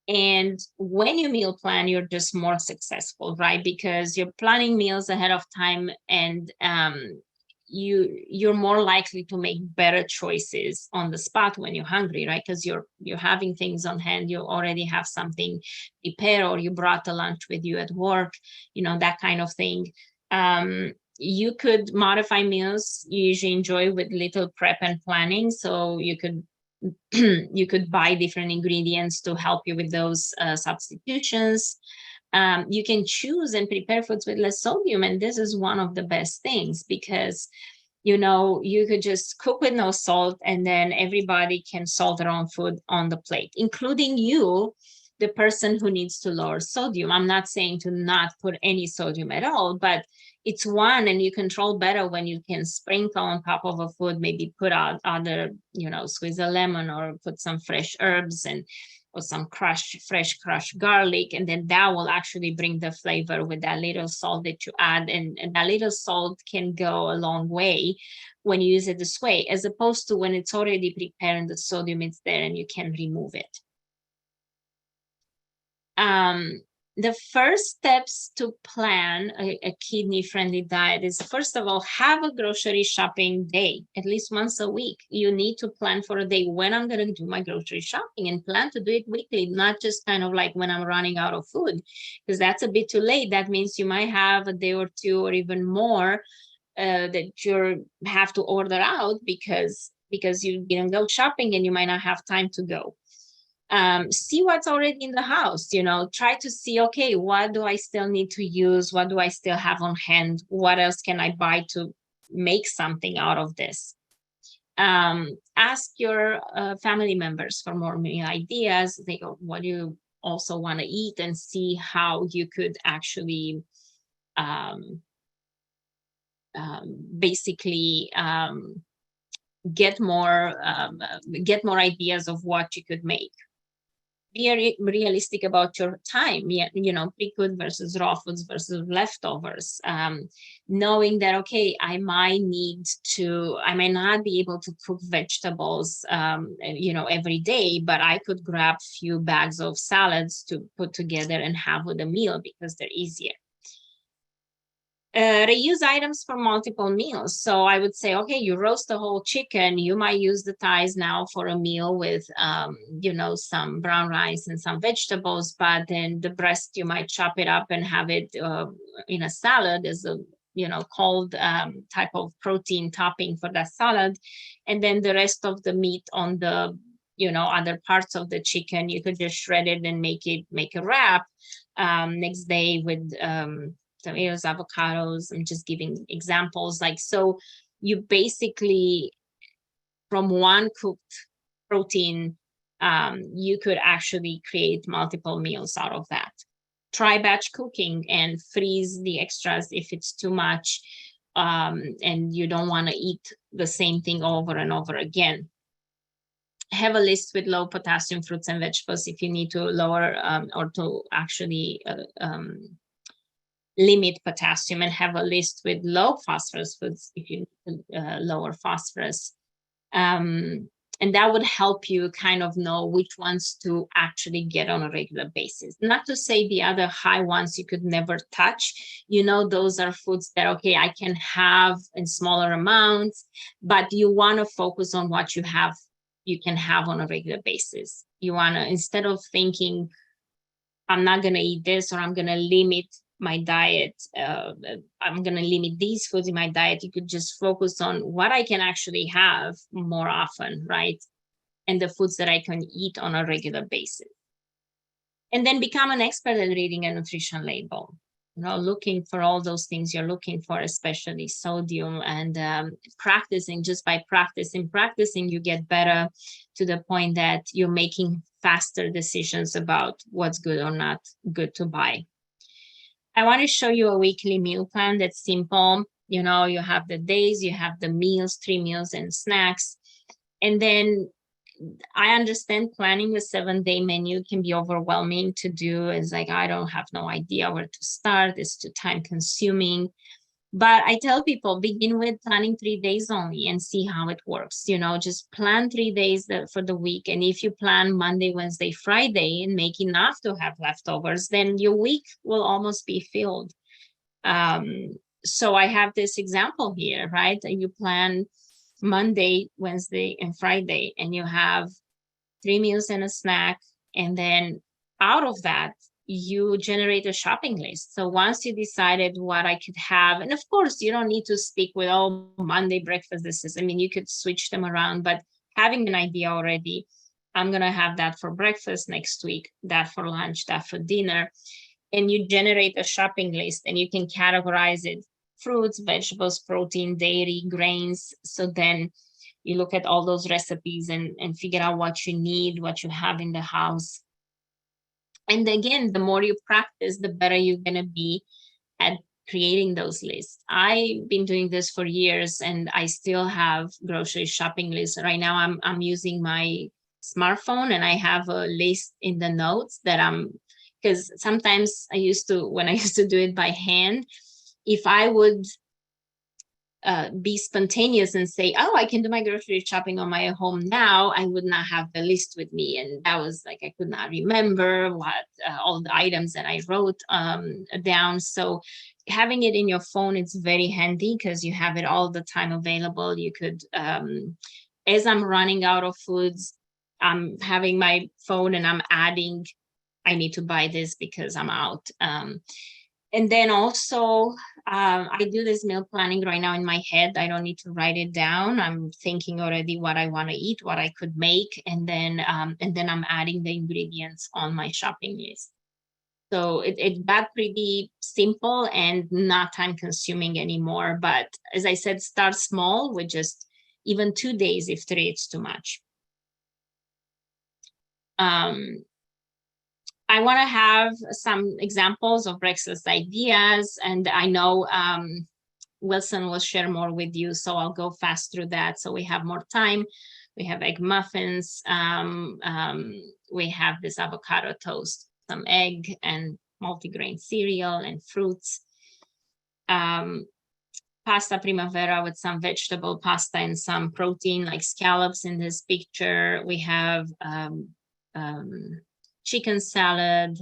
And when you meal plan, you're just more successful, right? Because you're planning meals ahead of time, and you're more likely to make better choices on the spot when you're hungry, right? Because you're having things on hand, you already have something prepared, or you brought the lunch with you at work, you know, that kind of thing. You could modify meals you usually enjoy with little prep and planning. So you could you could buy different ingredients to help you with those substitutions. You can choose and prepare foods with less sodium, and this is one of the best things, because you know, you could just cook with no salt, and then everybody can salt their own food on the plate, including you, the person who needs to lower sodium. I'm not saying to not put any sodium at all, but it's one, and you control better when you can sprinkle on top of a food, maybe put out other, you know, squeeze a lemon or put some fresh herbs and or some fresh crushed garlic, and then that will actually bring the flavor with that little salt that you add, and that little salt can go a long way when you use it this way, as opposed to when it's already prepared and the sodium is there and you can remove it. The first steps to plan a kidney-friendly diet is, first of all, have a grocery shopping day, at least once a week. You need to plan for a day when I'm going to do my grocery shopping, and plan to do it weekly, not just kind of like when I'm running out of food, because that's a bit too late. That means you might have a day or two or even more that you have to order out because you didn't go shopping and you might not have time to go. See what's already in the house, you know, try to see, okay, what do I still need to use? What do I still have on hand? What else can I buy to make something out of this? Ask your family members for more ideas. They go, what do you also want to eat? And see how you could actually basically get more ideas of what you could make. Be realistic about your time, you know, pre-cooked versus raw foods versus leftovers. Knowing that, okay, I might not be able to cook vegetables, you know, every day, but I could grab a few bags of salads to put together and have with a meal because they're easier. Reuse items for multiple meals. So I would say, okay, you roast a whole chicken, you might use the thighs now for a meal with, you know, some brown rice and some vegetables, but then the breast, you might chop it up and have it in a salad as a, you know, cold type of protein topping for that salad. And then the rest of the meat on the, you know, other parts of the chicken, you could just shred it and make a wrap next day with tomatoes, avocados. I'm just giving examples. Like, so you basically, from one cooked protein, you could actually create multiple meals out of that. Try batch cooking and freeze the extras if it's too much and you don't want to eat the same thing over and over again. Have a list with low potassium fruits and vegetables if you need to lower or to actually limit potassium, and have a list with low phosphorus foods if you need to lower phosphorus. And that would help you kind of know which ones to actually get on a regular basis. Not to say the other high ones you could never touch. You know, those are foods that, okay, I can have in smaller amounts, but you want to focus on what you can have on a regular basis. You want to, instead of thinking, I'm not going to eat this, or I'm going to limit my diet, I'm going to limit these foods in my diet, you could just focus on what I can actually have more often, right? And the foods that I can eat on a regular basis. And then become an expert at reading a nutrition label. looking for all those things you're looking for, especially sodium, and practicing. Just by practicing, you get better to the point that you're making faster decisions about what's good or not good to buy. I want to show you a weekly meal plan that's simple. You have the days, you have the meals, 3 meals and snacks. And then I understand planning a 7-day menu can be overwhelming to do. It's like, I don't have no idea where to start. It's too time consuming. But I tell people, begin with planning 3 days only and see how it works. Just plan 3 days for the week. And if you plan Monday, Wednesday, Friday and make enough to have leftovers, then your week will almost be filled. So I have this example here, right? You plan Monday, Wednesday, and Friday, and you have 3 meals and a snack. And then out of that, you generate a shopping list. So once you decided what I could have, and of course, you don't need to stick with all Monday breakfast. You could switch them around, but having an idea already, I'm going to have that for breakfast next week, that for lunch, that for dinner. And you generate a shopping list and you can categorize it: fruits, vegetables, protein, dairy, grains. So then you look at all those recipes and figure out what you need, what you have in the house. And again, the more you practice, the better you're going to be at creating those lists. I've been doing this for years and I still have grocery shopping lists. Right now I'm using my smartphone and I have a list in the notes that because sometimes when I used to do it by hand, if I would be spontaneous and say, oh, I can do my grocery shopping on my home now, I would not have the list with me. And that was like, I could not remember what all the items that I wrote down. So having it in your phone, it's very handy because you have it all the time available. You could, as I'm running out of foods, I'm having my phone and I'm adding, I need to buy this because I'm out. And then also, I do this meal planning right now in my head. I don't need to write it down. I'm thinking already what I want to eat, what I could make, and then I'm adding the ingredients on my shopping list. So it got pretty simple and not time consuming anymore. But as I said, start small with just even 2 days if 3 it's too much. I want to have some examples of breakfast ideas, and I know Wilson will share more with you, so I'll go fast through that so we have more time. We have egg muffins. We have this avocado toast, some egg and multigrain cereal and fruits. Pasta primavera with some vegetable pasta and some protein like scallops in this picture. We have chicken salad,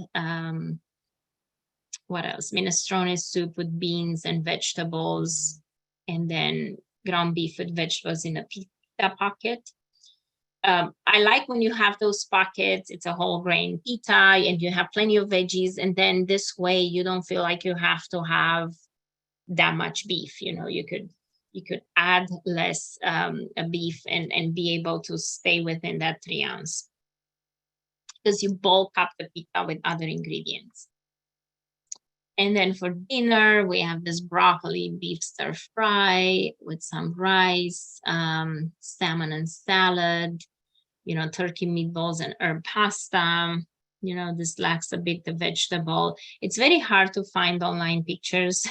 what else? Minestrone soup with beans and vegetables, and then ground beef with vegetables in a pita pocket. I like when you have those pockets, it's a whole grain pita and you have plenty of veggies. And then this way you don't feel like you have to have that much beef. You could add less beef and be able to stay within that 3 ounce. Because you bulk up the pita with other ingredients. And then for dinner, we have this broccoli beef stir fry with some rice, salmon and salad, turkey meatballs and herb pasta. This lacks a bit the vegetable. It's very hard to find online pictures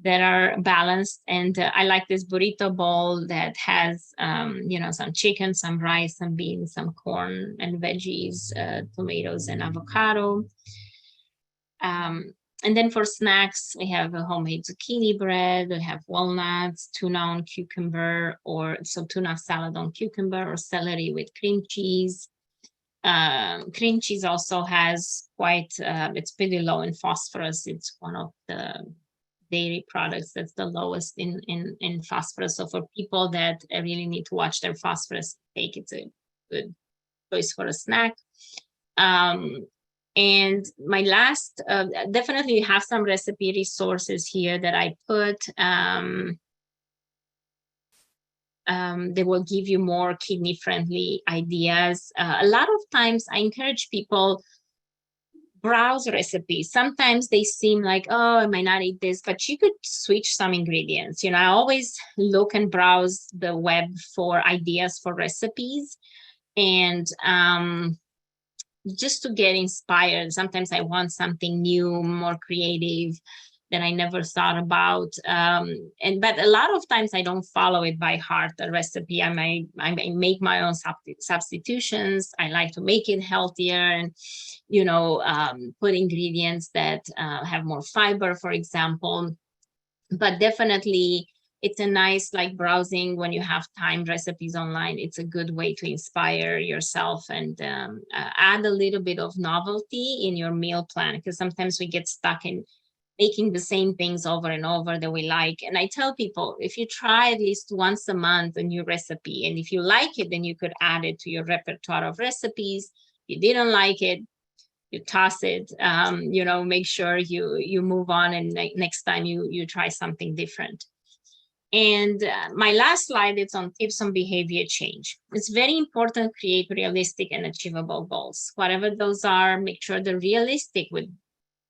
that are balanced. And I like this burrito bowl that has, some chicken, some rice, some beans, some corn and veggies, tomatoes and avocado. And then for snacks, we have a homemade zucchini bread. We have walnuts, tuna on cucumber, tuna salad on cucumber, or celery with cream cheese. Cream cheese also has it's pretty low in phosphorus. It's one of the dairy products that's the lowest in phosphorus. So for people that really need to watch their phosphorus intake, it's a good choice for a snack. And my last, definitely have some recipe resources here that I put. They will give you more kidney-friendly ideas. A lot of times I encourage people, browse recipes. Sometimes they seem like, oh, I might not eat this, but you could switch some ingredients. You know, I always look and browse the web for ideas for recipes, and just to get inspired. Sometimes I want something new, more creative that I never thought about. But a lot of times I don't follow it by heart, the recipe. I may make my own substitutions. I like to make it healthier and, you know, put ingredients that have more fiber, for example. But definitely it's a nice, like, browsing when you have time, recipes online. It's a good way to inspire yourself and add a little bit of novelty in your meal plan, because sometimes we get stuck in making the same things over and over that we like. And I tell people, if you try at least once a month a new recipe, and if you like it, then you could add it to your repertoire of recipes. If you didn't like it, you toss it. You know, make sure you move on, and next time you try something different. And my last slide, it's on tips on behavior change. It's very important to create realistic and achievable goals. Whatever those are, make sure they're realistic with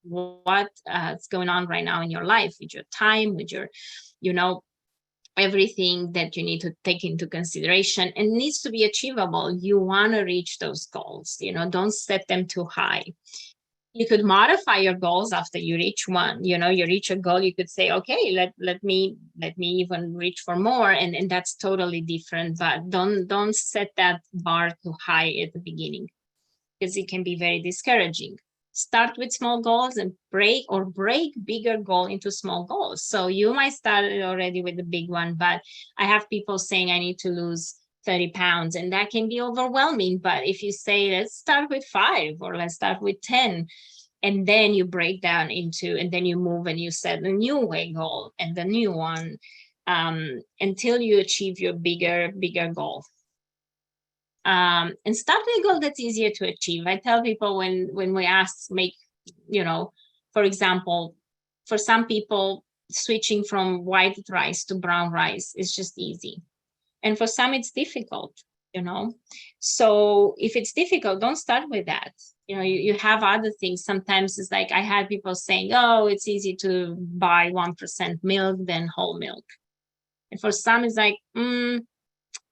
what is going on right now in your life, with your time, with your, you know, everything that you need to take into consideration, and needs to be achievable. You want to reach those goals, you know, don't set them too high. You could modify your goals after you reach one. You know, you reach a goal, you could say, okay, let me even reach for more, and that's totally different. But don't set that bar too high at the beginning, because it can be very discouraging. Start with small goals and break bigger goal into small goals. So you might start already with the big one, but I have people saying I need to lose 30 pounds, and that can be overwhelming. But if you say, let's start with 5, or let's start with 10, and then you break down into, and then you move and you set a new weight goal and the new one, until you achieve your bigger goal. And start with a goal that's easier to achieve. I tell people when we ask, make, you know, for example, for some people, switching from white rice to brown rice is just easy. And for some, it's difficult, you know. So if it's difficult, don't start with that. You know, you have other things. Sometimes it's like, I had people saying, oh, it's easy to buy 1% milk than whole milk. And for some, it's like,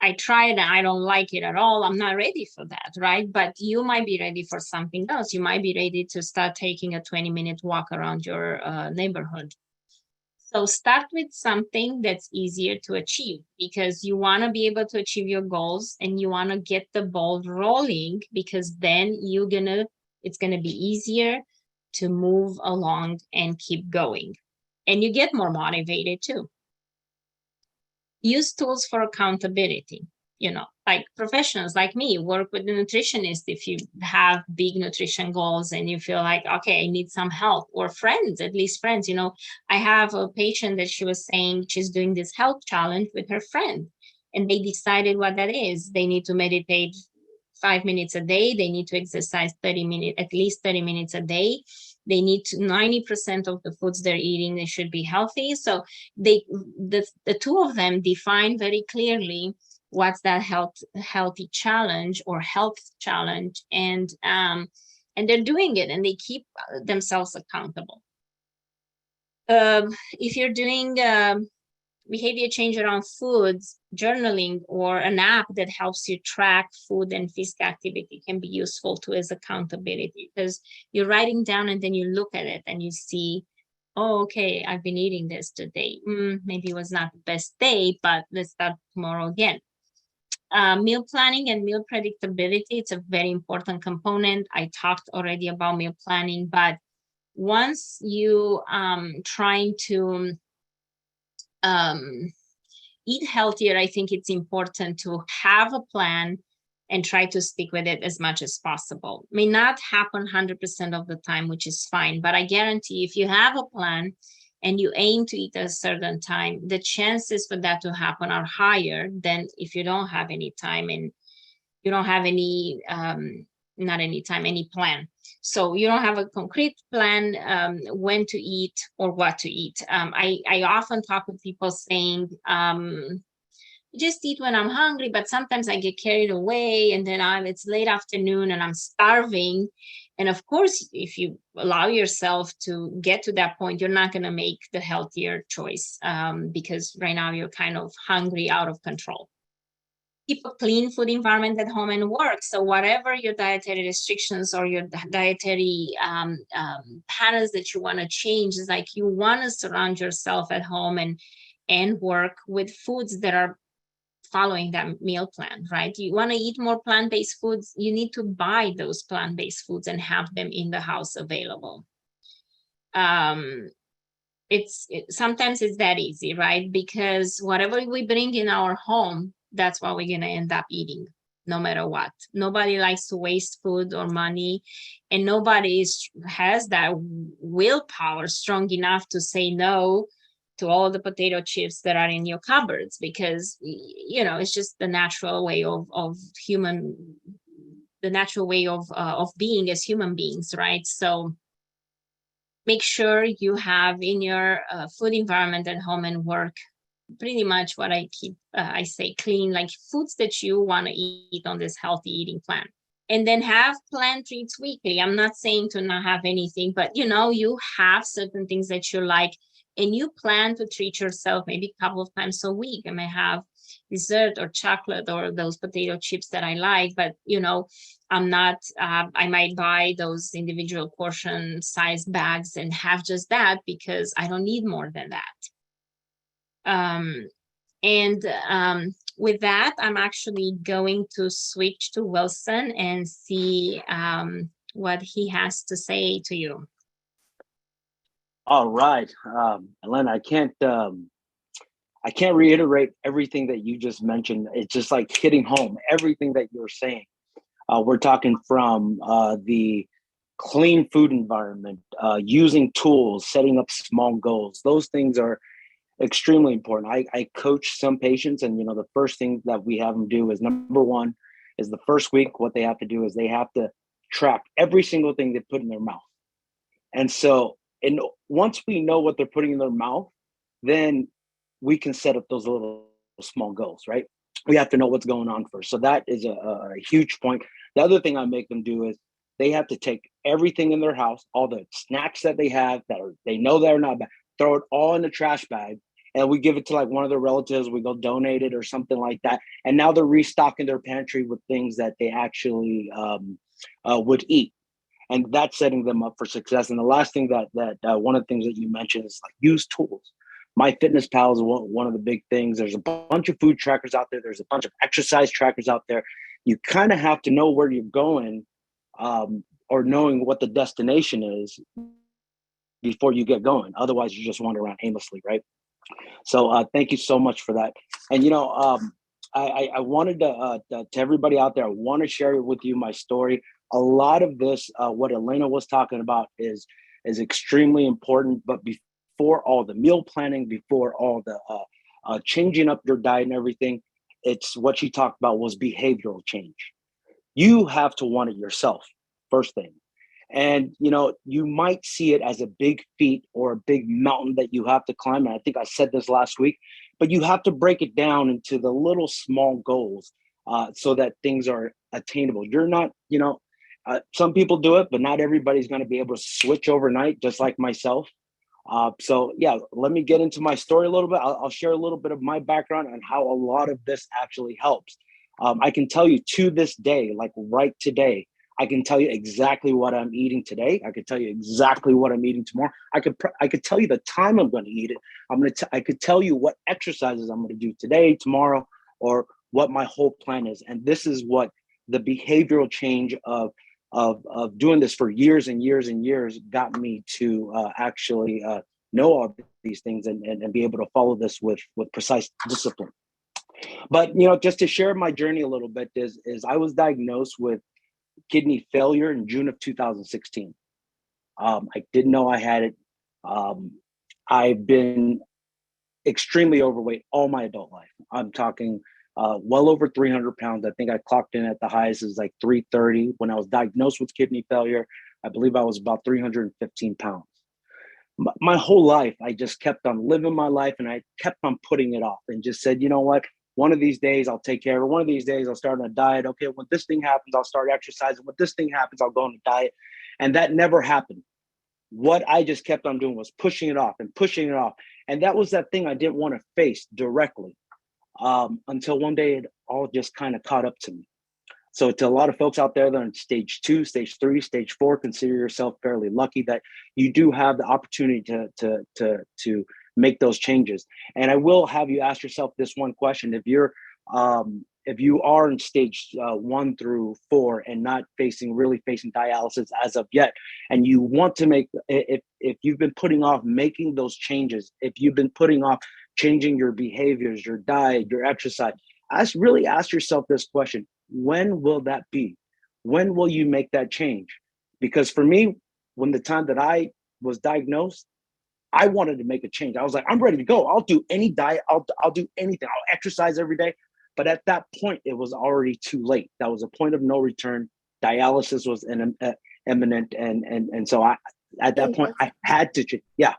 I tried and I don't like it at all. I'm not ready for that, right? But you might be ready for something else. You might be ready to start taking a 20-minute walk around your neighborhood. So start with something that's easier to achieve, because you want to be able to achieve your goals, and you want to get the ball rolling, because then it's going to be easier to move along and keep going. And you get more motivated too. Use tools for accountability. You know, like professionals like me, work with a nutritionist if you have big nutrition goals and you feel like, okay, I need some help. Or friends, at least friends. You know, I have a patient that she was saying she's doing this health challenge with her friend, and they decided what that is. They need to meditate 5 minutes a day. They need to exercise at least 30 minutes a day. They need to, 90% of the foods they're eating, they should be healthy. So the two of them define very clearly what's that healthy challenge or health challenge, and they're doing it, and they keep themselves accountable. If you're doing behavior change around foods, journaling or an app that helps you track food and physical activity can be useful too as accountability, because you're writing down and then you look at it and you see, oh, okay, I've been eating this today. Maybe it was not the best day, but let's start tomorrow again. Meal planning and meal predictability, it's a very important component. I talked already about meal planning, but once you trying to eat healthier, I think it's important to have a plan and try to stick with it as much as possible. May not happen 100% of the time, which is fine, but I guarantee if you have a plan and you aim to eat at a certain time, the chances for that to happen are higher than if you don't have any time and you don't have any, any plan. So you don't have a concrete plan when to eat or what to eat. I often talk with people saying, just eat when I'm hungry, but sometimes I get carried away and then it's late afternoon and I'm starving. And of course, if you allow yourself to get to that point, you're not going to make the healthier choice, because right now you're kind of hungry out of control. Keep a clean food environment at home and work. So whatever your dietary restrictions or your dietary patterns that you want to change, is like you want to surround yourself at home and work with foods that are following that meal plan, right? You want to eat more plant-based foods, you need to buy those plant-based foods and have them in the house available. Sometimes it's that easy, right? Because whatever we bring in our home, that's what we're going to end up eating, no matter what. Nobody likes to waste food or money, and nobody has that willpower strong enough to say no to all the potato chips that are in your cupboards, because, you know, it's just the natural way of being as human beings, right? So make sure you have in your food environment at home and work pretty much what I say clean, like foods that you want to eat on this healthy eating plan. And then have planned treats weekly. I'm not saying to not have anything, but you know, you have certain things that you like, and you plan to treat yourself maybe a couple of times a week. I may have dessert or chocolate or those potato chips that I like, but you know, I'm not, I might buy those individual portion size bags and have just that because I don't need more than that. With that, I'm actually going to switch to Wilson and see what he has to say to you. All right, Elena, I can't reiterate everything that you just mentioned. It's just like hitting home everything that you're saying. We're talking from the clean food environment, using tools, setting up small goals. Those things are extremely important. I coach some patients, and you know, the first thing that we have them do is, number one, is the first week, what they have to do is they have to track every single thing they put in their mouth. And so, and once we know what they're putting in their mouth, then we can set up those little small goals, right? We have to know what's going on first. So that is a huge point. The other thing I make them do is they have to take everything in their house, all the snacks that they have that they know they're not bad, throw it all in the trash bag, and we give it to like one of their relatives. We go donate it or something like that. And now they're restocking their pantry with things that they actually would eat. And that's setting them up for success. And the last thing that one of the things that you mentioned is like use tools. MyFitnessPal is one of the big things. There's a bunch of food trackers out there. There's a bunch of exercise trackers out there. You kind of have to know where you're going, or knowing what the destination is before you get going. Otherwise, you just wander around aimlessly, right? So thank you so much for that. And, you know, I wanted to everybody out there, I want to share with you my story. A lot of this, what Elena was talking about is extremely important. But before all the meal planning, before all the changing up your diet and everything, it's what she talked about was behavioral change. You have to want it yourself, first thing. And, you know, you might see it as a big feat or a big mountain that you have to climb. And I think I said this last week, but you have to break it down into the little small goals so that things are attainable. You're not, you know, some people do it, but not everybody's going to be able to switch overnight, just like myself. So yeah, let me get into my story a little bit. I'll share a little bit of my background and how a lot of this actually helps. I can tell you to this day, like right today, I can tell you exactly what I'm eating today. I could tell you exactly what I'm eating tomorrow. I could tell you the time I'm going to eat it. I could tell you what exercises I'm going to do today, tomorrow, or what my whole plan is. And this is what the behavioral change of doing this for years and years and years got me to actually know all these things and be able to follow this with precise discipline. But, you know, just to share my journey a little bit is I was diagnosed with kidney failure in June of 2016. I didn't know I had it. I've been extremely overweight all my adult life. I'm talking well over 300 pounds. I think I clocked in at the highest is like 330. When I was diagnosed with kidney failure, I believe I was about 315 pounds. My whole life, I just kept on living my life and I kept on putting it off and just said, you know what? One of these days I'll take care of it. One of these days I'll start on a diet. Okay, when this thing happens, I'll start exercising. When this thing happens, I'll go on a diet. And that never happened. What I just kept on doing was pushing it off and pushing it off. And that was that thing I didn't want to face directly, until one day it all just kind of caught up to me. So to a lot of folks out there that are in stage 2, stage 3, stage 4, consider yourself fairly lucky that you do have the opportunity to make those changes. And I will have you ask yourself this one question: if you are in stage 1 through 4 and not really facing dialysis as of yet, and you want to make, if you've been putting off making those changes, if you've been putting off changing your behaviors, your diet, your exercise, really ask yourself this question: when will that be? When will you make that change? Because for me, when the time that I was diagnosed, I wanted to make a change. I was like, I'm ready to go. I'll do any diet. I'll do anything. I'll exercise every day. But at that point, it was already too late. That was a point of no return. Dialysis was imminent, and so at that point I had to change. Yeah.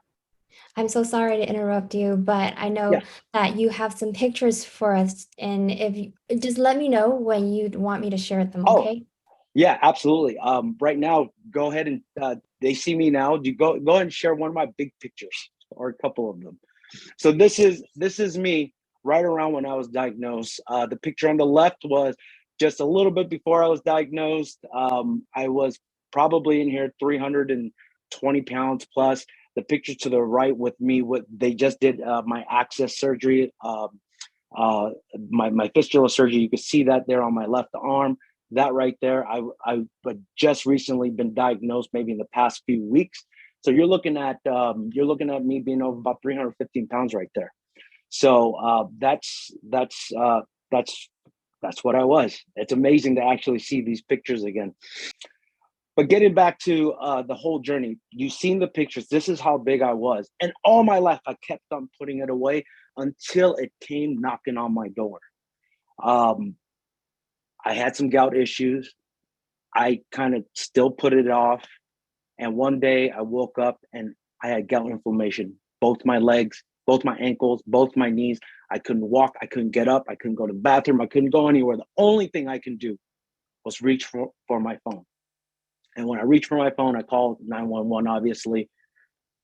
I'm so sorry to interrupt you, but I know that you have some pictures for us, and if you just let me know when you'd want me to share them, okay? Yeah, absolutely. Right now, go ahead and they see me now. You go ahead and share one of my big pictures or a couple of them. So this is me right around when I was diagnosed. The picture on the left was just a little bit before I was diagnosed. I was probably in here 320 pounds plus. The picture to the right with me, they just did my access surgery, my fistula surgery. You can see that there on my left arm. That right there, I just recently been diagnosed, maybe in the past few weeks. So you're looking at me being over about 315 pounds right there. So that's what I was. It's amazing to actually see these pictures again. But getting back to the whole journey, you've seen the pictures. This is how big I was. And all my life, I kept on putting it away until it came knocking on my door. I had some gout issues. I kind of still put it off. And one day I woke up and I had gout inflammation, both my legs, both my ankles, both my knees. I couldn't walk. I couldn't get up. I couldn't go to the bathroom. I couldn't go anywhere. The only thing I can do was reach for my phone. And when I reached for my phone, I called 911, obviously.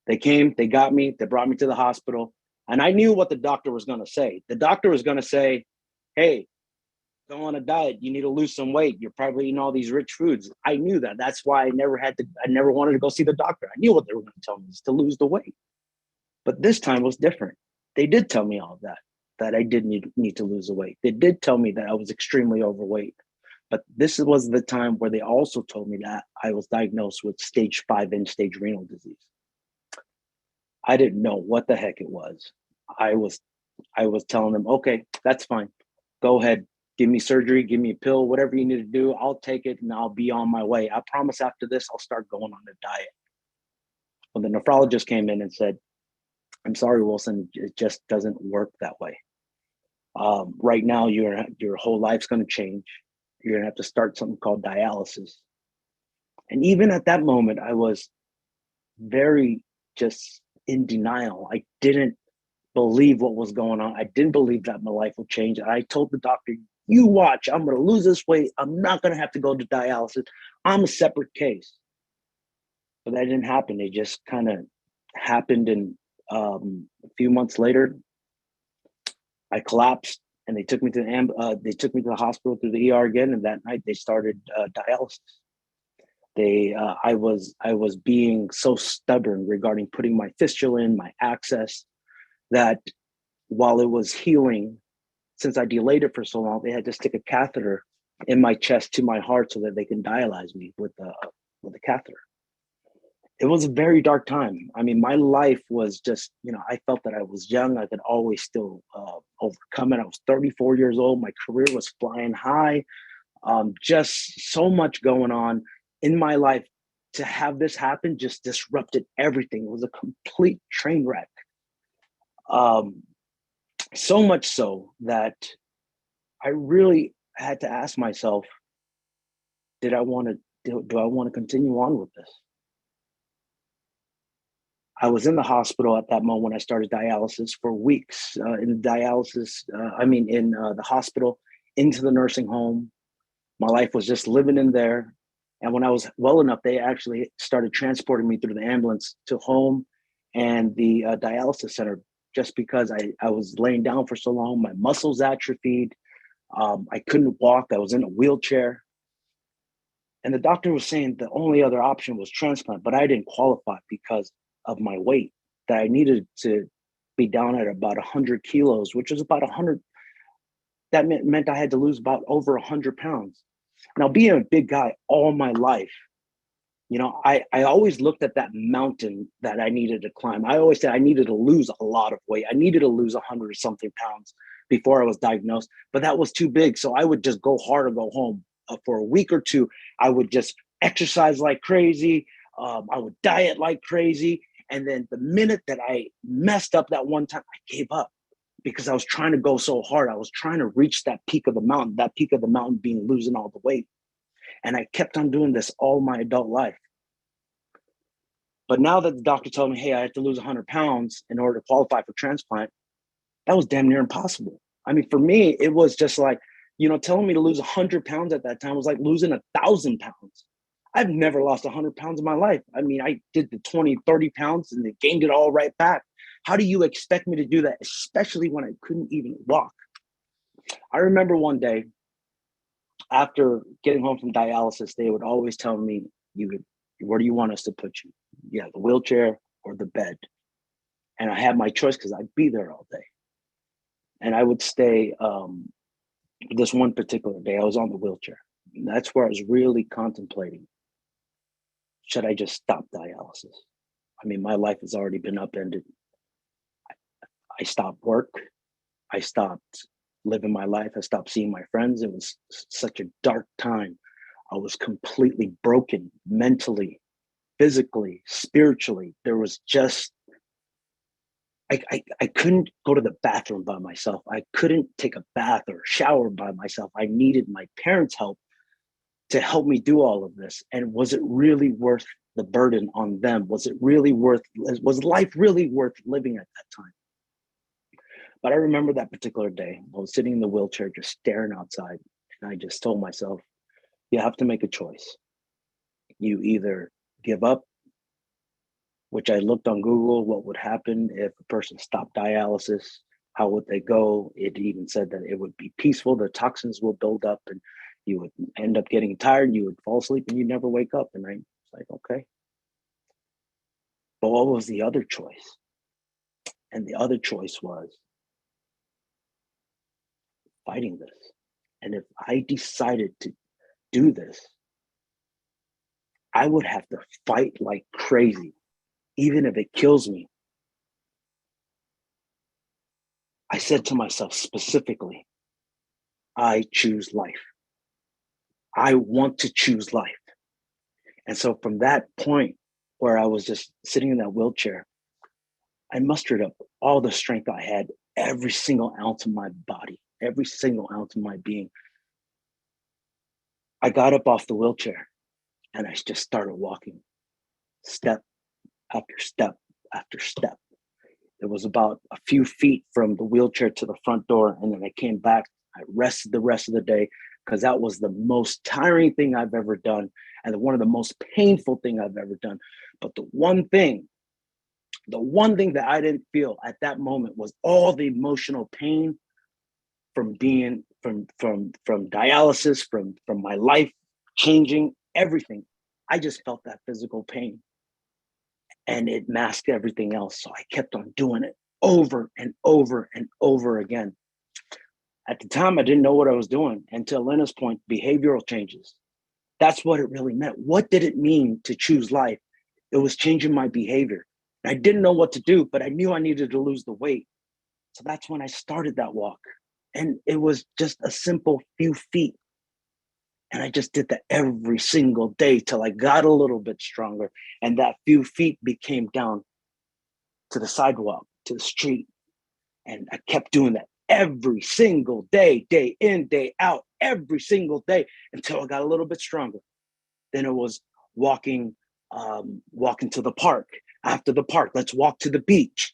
They came, they got me, they brought me to the hospital. And I knew what the doctor was going to say. The doctor was going to say, hey, go on a diet. You need to lose some weight. You're probably eating all these rich foods. I knew that. That's why I never wanted to go see the doctor. I knew what they were going to tell me is to lose the weight. But this time was different. They did tell me all of that I did need to lose the weight. They did tell me that I was extremely overweight. But this was the time where they also told me that I was diagnosed with stage 5 end-stage renal disease. I didn't know what the heck it was. I was telling them, okay, that's fine. Go ahead, give me surgery, give me a pill, whatever you need to do. I'll take it and I'll be on my way. I promise after this, I'll start going on a diet. When the nephrologist came in and said, I'm sorry, Wilson, it just doesn't work that way. Right now, your whole life's going to change. You're going to have to start something called dialysis. And even at that moment, I was very just in denial. I didn't believe what was going on. I didn't believe that my life would change. I told the doctor, you watch, I'm going to lose this weight. I'm not going to have to go to dialysis. I'm a separate case. But that didn't happen. It just kind of happened. And a few months later, I collapsed. And they took me to the hospital through the ER again. And that night they started dialysis. I was being so stubborn regarding putting my fistula in, my access, that while it was healing, since I delayed it for so long, they had to stick a catheter in my chest to my heart so that they can dialyze me with a catheter. It was a very dark time. I mean, my life was just, I felt that I was young. I could always still overcome it. I was 34 years old. My career was flying high. Just so much going on in my life. To have this happen just disrupted everything. It was a complete train wreck. So much so that I really had to ask myself, do I want to continue on with this? I was in the hospital at that moment when I started dialysis for weeks, in the hospital, into the nursing home. My life was just living in there. And when I was well enough, they actually started transporting me through the ambulance to home and the dialysis center, just because I was laying down for so long. My muscles atrophied. I couldn't walk. I was in a wheelchair. And the doctor was saying the only other option was transplant, but I didn't qualify because of my weight, that I needed to be down at about 100 kilos, which was about 100. That meant I had to lose about over 100 pounds. Now, being a big guy all my life, you know, I always looked at that mountain that I needed to climb. I always said I needed to lose a lot of weight. I needed to lose 100 something pounds before I was diagnosed, but that was too big. So I would just go hard or go home. For a week or two, I would just exercise like crazy. I would diet like crazy. And then the minute that I messed up that one time, I gave up because I was trying to go so hard. I was trying to reach that peak of the mountain being losing all the weight. And I kept on doing this all my adult life. But now that the doctor told me, hey, I have to lose 100 pounds in order to qualify for transplant, that was damn near impossible. I mean, for me, it was just like, you know, telling me to lose 100 pounds at that time was like losing 1,000 pounds. I've never lost 100 pounds in my life. I mean, I did the 20, 30 pounds and they gained it all right back. How do you expect me to do that, especially when I couldn't even walk? I remember one day after getting home from dialysis, they would always tell me, where do you want us to put you? Yeah, the wheelchair or the bed. And I had my choice because I'd be there all day. And I would stay, this one particular day, I was on the wheelchair. And that's where I was really contemplating, should I just stop dialysis? I mean, my life has already been upended. I stopped work. I stopped living my life. I stopped seeing my friends. It was such a dark time. I was completely broken mentally, physically, spiritually. There was just, I couldn't go to the bathroom by myself. I couldn't take a bath or shower by myself. I needed my parents' help to help me do all of this. And was it really worth the burden on them? Was life really worth living at that time? But I remember that particular day, I was sitting in the wheelchair, just staring outside. And I just told myself, you have to make a choice. You either give up, which I looked on Google, what would happen if a person stopped dialysis? How would they go? It even said that it would be peaceful. The toxins will build up and you would end up getting tired. You would fall asleep and you'd never wake up. And I was like, okay. But what was the other choice? And the other choice was fighting this. And if I decided to do this, I would have to fight like crazy, even if it kills me. I said to myself specifically, I choose life. I want to choose life. And so from that point where I was just sitting in that wheelchair, I mustered up all the strength I had, every single ounce of my body, every single ounce of my being. I got up off the wheelchair and I just started walking, step after step after step. It was about a few feet from the wheelchair to the front door. And then I came back. I rested the rest of the day because that was the most tiring thing I've ever done and one of the most painful thing I've ever done. But the one thing that I didn't feel at that moment was all the emotional pain from being from dialysis, from my life changing, everything. I just felt that physical pain. And it masked everything else. So I kept on doing it over and over and over again. At the time, I didn't know what I was doing. And to Elena's point, behavioral changes. That's what it really meant. What did it mean to choose life? It was changing my behavior. I didn't know what to do, but I knew I needed to lose the weight. So that's when I started that walk. And it was just a simple few feet. And I just did that every single day till I got a little bit stronger. And that few feet became down to the sidewalk, to the street. And I kept doing that every single day, day in, day out, every single day until I got a little bit stronger. Then it was walking to the park. After the park, let's walk to the beach.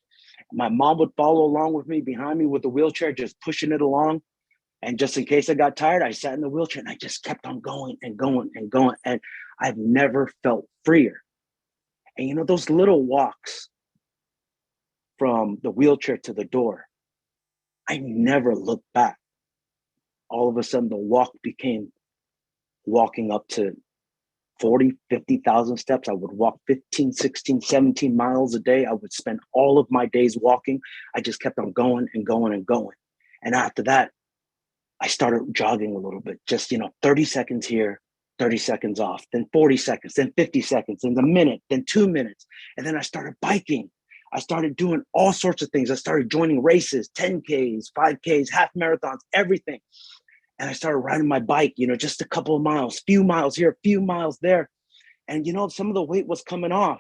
My mom would follow along with me behind me with the wheelchair, just pushing it along. And just in case I got tired, I sat in the wheelchair and I just kept on going and going and going. And I've never felt freer. And you know, those little walks from the wheelchair to the door, I never looked back. All of a sudden, the walk became walking up to 40, 50,000 steps. I would walk 15, 16, 17 miles a day. I would spend all of my days walking. I just kept on going and going and going. And after that, I started jogging a little bit, just, 30 seconds here, 30 seconds off, then 40 seconds, then 50 seconds, then a minute, then 2 minutes. And then I started biking. I started doing all sorts of things. I started joining races, 10Ks, 5Ks, half marathons, everything. And I started riding my bike, just a couple of miles, few miles here, few miles there. And, some of the weight was coming off.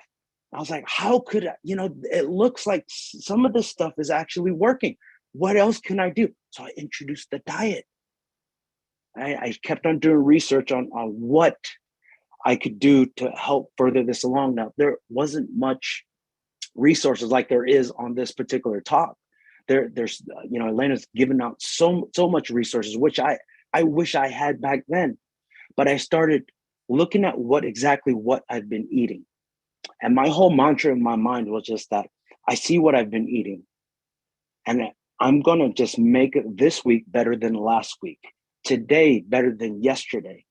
I was like, how could I, it looks like some of this stuff is actually working. What else can I do? So I introduced the diet. I kept on doing research on what I could do to help further this along. Now, there wasn't much resources like there is on this particular talk. There's Elena's given out so much resources, which I wish I had back then. But I started looking at what I've been eating. And my whole mantra in my mind was just that I see what I've been eating, and I'm going to just make it this week better than last week, today better than yesterday.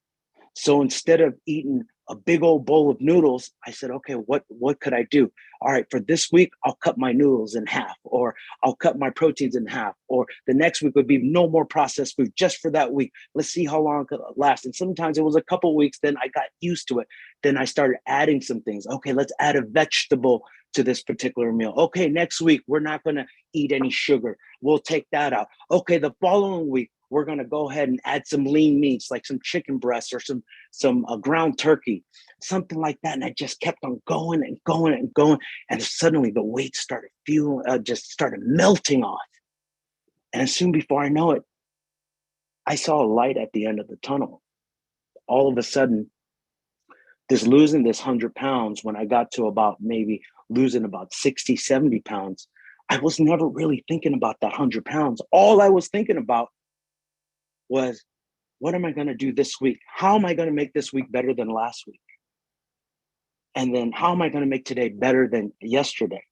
So instead of eating a big old bowl of noodles, I said, okay, what could I do? All right, for this week, I'll cut my noodles in half, or I'll cut my proteins in half, or the next week would be no more processed food just for that week. Let's see how long it could last. And sometimes it was a couple of weeks, then I got used to it. Then I started adding some things. Okay, let's add a vegetable to this particular meal. Okay, next week, we're not going to eat any sugar. We'll take that out. Okay, the following week, we're going to go ahead and add some lean meats, like some chicken breasts or some ground turkey, something like that. And I just kept on going and going and going. And suddenly the weight started just started melting off. And soon before I know it, I saw a light at the end of the tunnel. All of a sudden, losing this 100 pounds, when I got to about maybe losing about 60, 70 pounds, I was never really thinking about that 100 pounds. All I was thinking about was, what am I going to do this week? How am I going to make this week better than last week? And then how am I going to make today better than yesterday?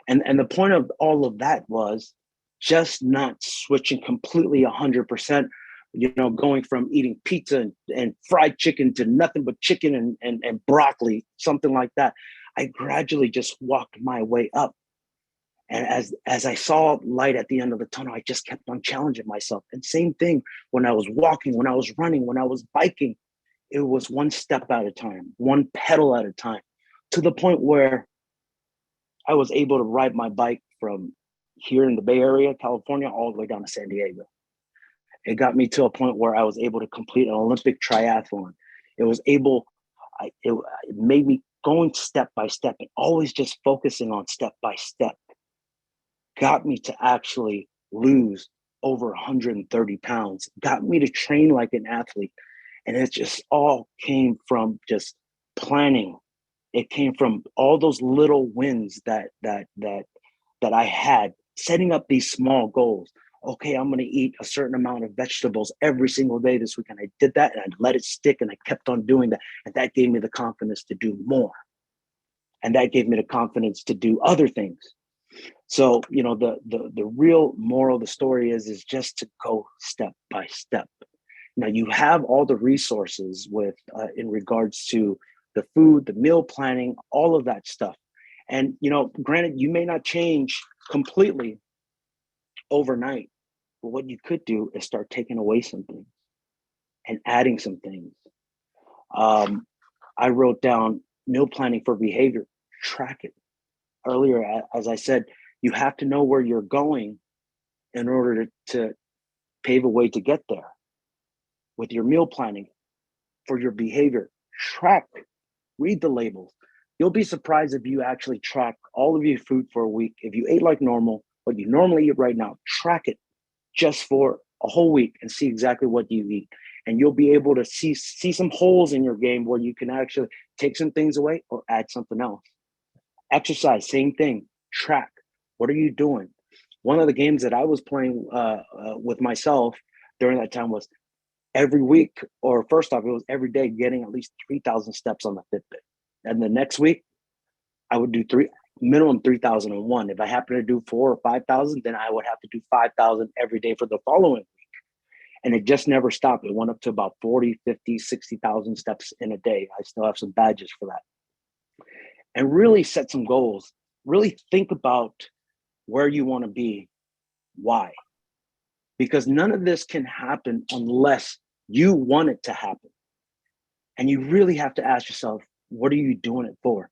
And the point of all of that was just not switching completely 100%, going from eating pizza and fried chicken to nothing but chicken and broccoli, something like that. I gradually just walked my way up. And as I saw light at the end of the tunnel, I just kept on challenging myself. And same thing when I was walking, when I was running, when I was biking, it was one step at a time, one pedal at a time, to the point where I was able to ride my bike from here in the Bay Area, California, all the way down to San Diego. It got me to a point where I was able to complete an Olympic triathlon. It made me going step by step and always just focusing on step by step. Got me to actually lose over 130 pounds, got me to train like an athlete. And it just all came from just planning. It came from all those little wins that I had, setting up these small goals. Okay, I'm going to eat a certain amount of vegetables every single day this week. And I did that, and I let it stick, and I kept on doing that. And that gave me the confidence to do more. And that gave me the confidence to do other things. So, the real moral of the story is just to go step by step. Now, you have all the resources in regards to the food, the meal planning, all of that stuff. And, granted, you may not change completely overnight, but what you could do is start taking away some things and adding some things. I wrote down meal planning for behavior, track it. Earlier, as I said, you have to know where you're going in order to pave a way to get there. With your meal planning for your behavior, track, read the labels. You'll be surprised if you actually track all of your food for a week. If you ate like normal, what you normally eat right now, track it just for a whole week and see exactly what you eat. And you'll be able to see some holes in your game where you can actually take some things away or add something else. Exercise, same thing, track. What are you doing? One of the games that I was playing with myself during that time was, every week, or first off, it was every day getting at least 3,000 steps on the Fitbit. And the next week, I would do minimum 3,001. If I happen to do 4,000 or 5,000, then I would have to do 5,000 every day for the following week. And it just never stopped. It went up to about 40, 50, 60,000 steps in a day. I still have some badges for that. And really set some goals. Really think about where you want to be, why. Because none of this can happen unless you want it to happen. And you really have to ask yourself, what are you doing it for?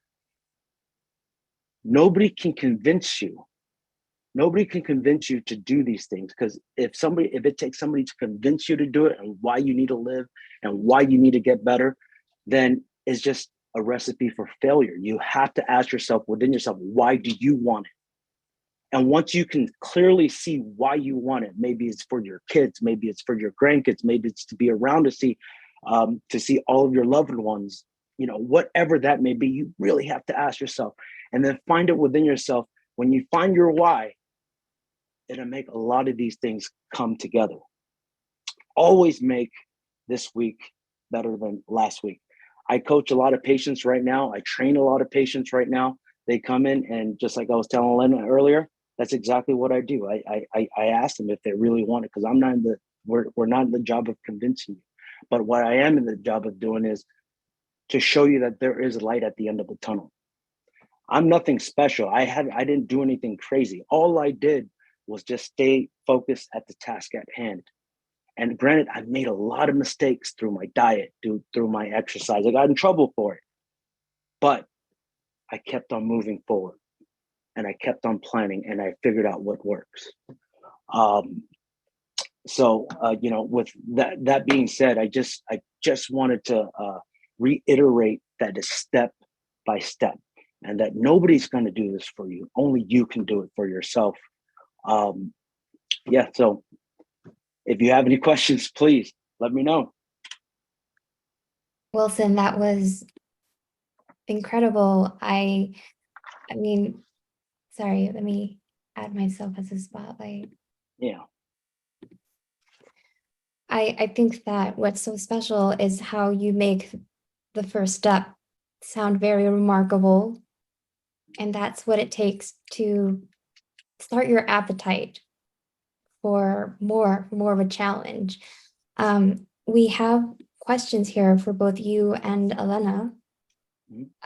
Nobody can convince you. Nobody can convince you to do these things, because if it takes somebody to convince you to do it and why you need to live and why you need to get better, then it's just a recipe for failure. You have to ask yourself within yourself, why do you want it? And once you can clearly see why you want it, maybe it's for your kids, maybe it's for your grandkids, maybe it's to be around to see all of your loved ones, whatever that may be, you really have to ask yourself, and then find it within yourself. When you find your why, it'll make a lot of these things come together. Always make this week better than last week. I coach a lot of patients right now. I train a lot of patients right now. They come in, and just like I was telling Elena earlier, that's exactly what I do. I ask them if they really want it, because we're not in the job of convincing you. But what I am in the job of doing is to show you that there is light at the end of the tunnel. I'm nothing special. I didn't do anything crazy. All I did was just stay focused at the task at hand. And granted, I've made a lot of mistakes through my diet, through my exercise. I got in trouble for it. But I kept on moving forward, and I kept on planning, and I figured out what works. With that being said, I just wanted to reiterate that it's step by step, and that nobody's going to do this for you. Only you can do it for yourself. So if you have any questions, please let me know. Wilson, that was incredible. I mean, sorry, let me add myself as a spotlight. Yeah. I think that what's so special is how you make the first step sound very remarkable. And that's what it takes to start your appetite for more of a challenge. We have questions here for both you and Elena.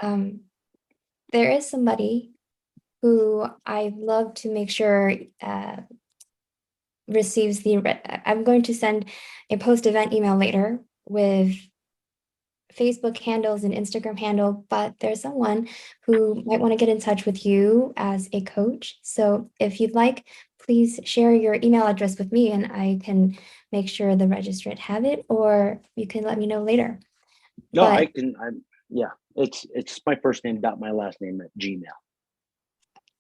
There is somebody who I'd love to make sure receives I'm going to send a post-event email later with Facebook handles and Instagram handle, but there's someone who might want to get in touch with you as a coach. So if you'd like, please share your email address with me, and I can make sure the registrant have it, or you can let me know later. No, I can. It's my first name dot my last name at Gmail.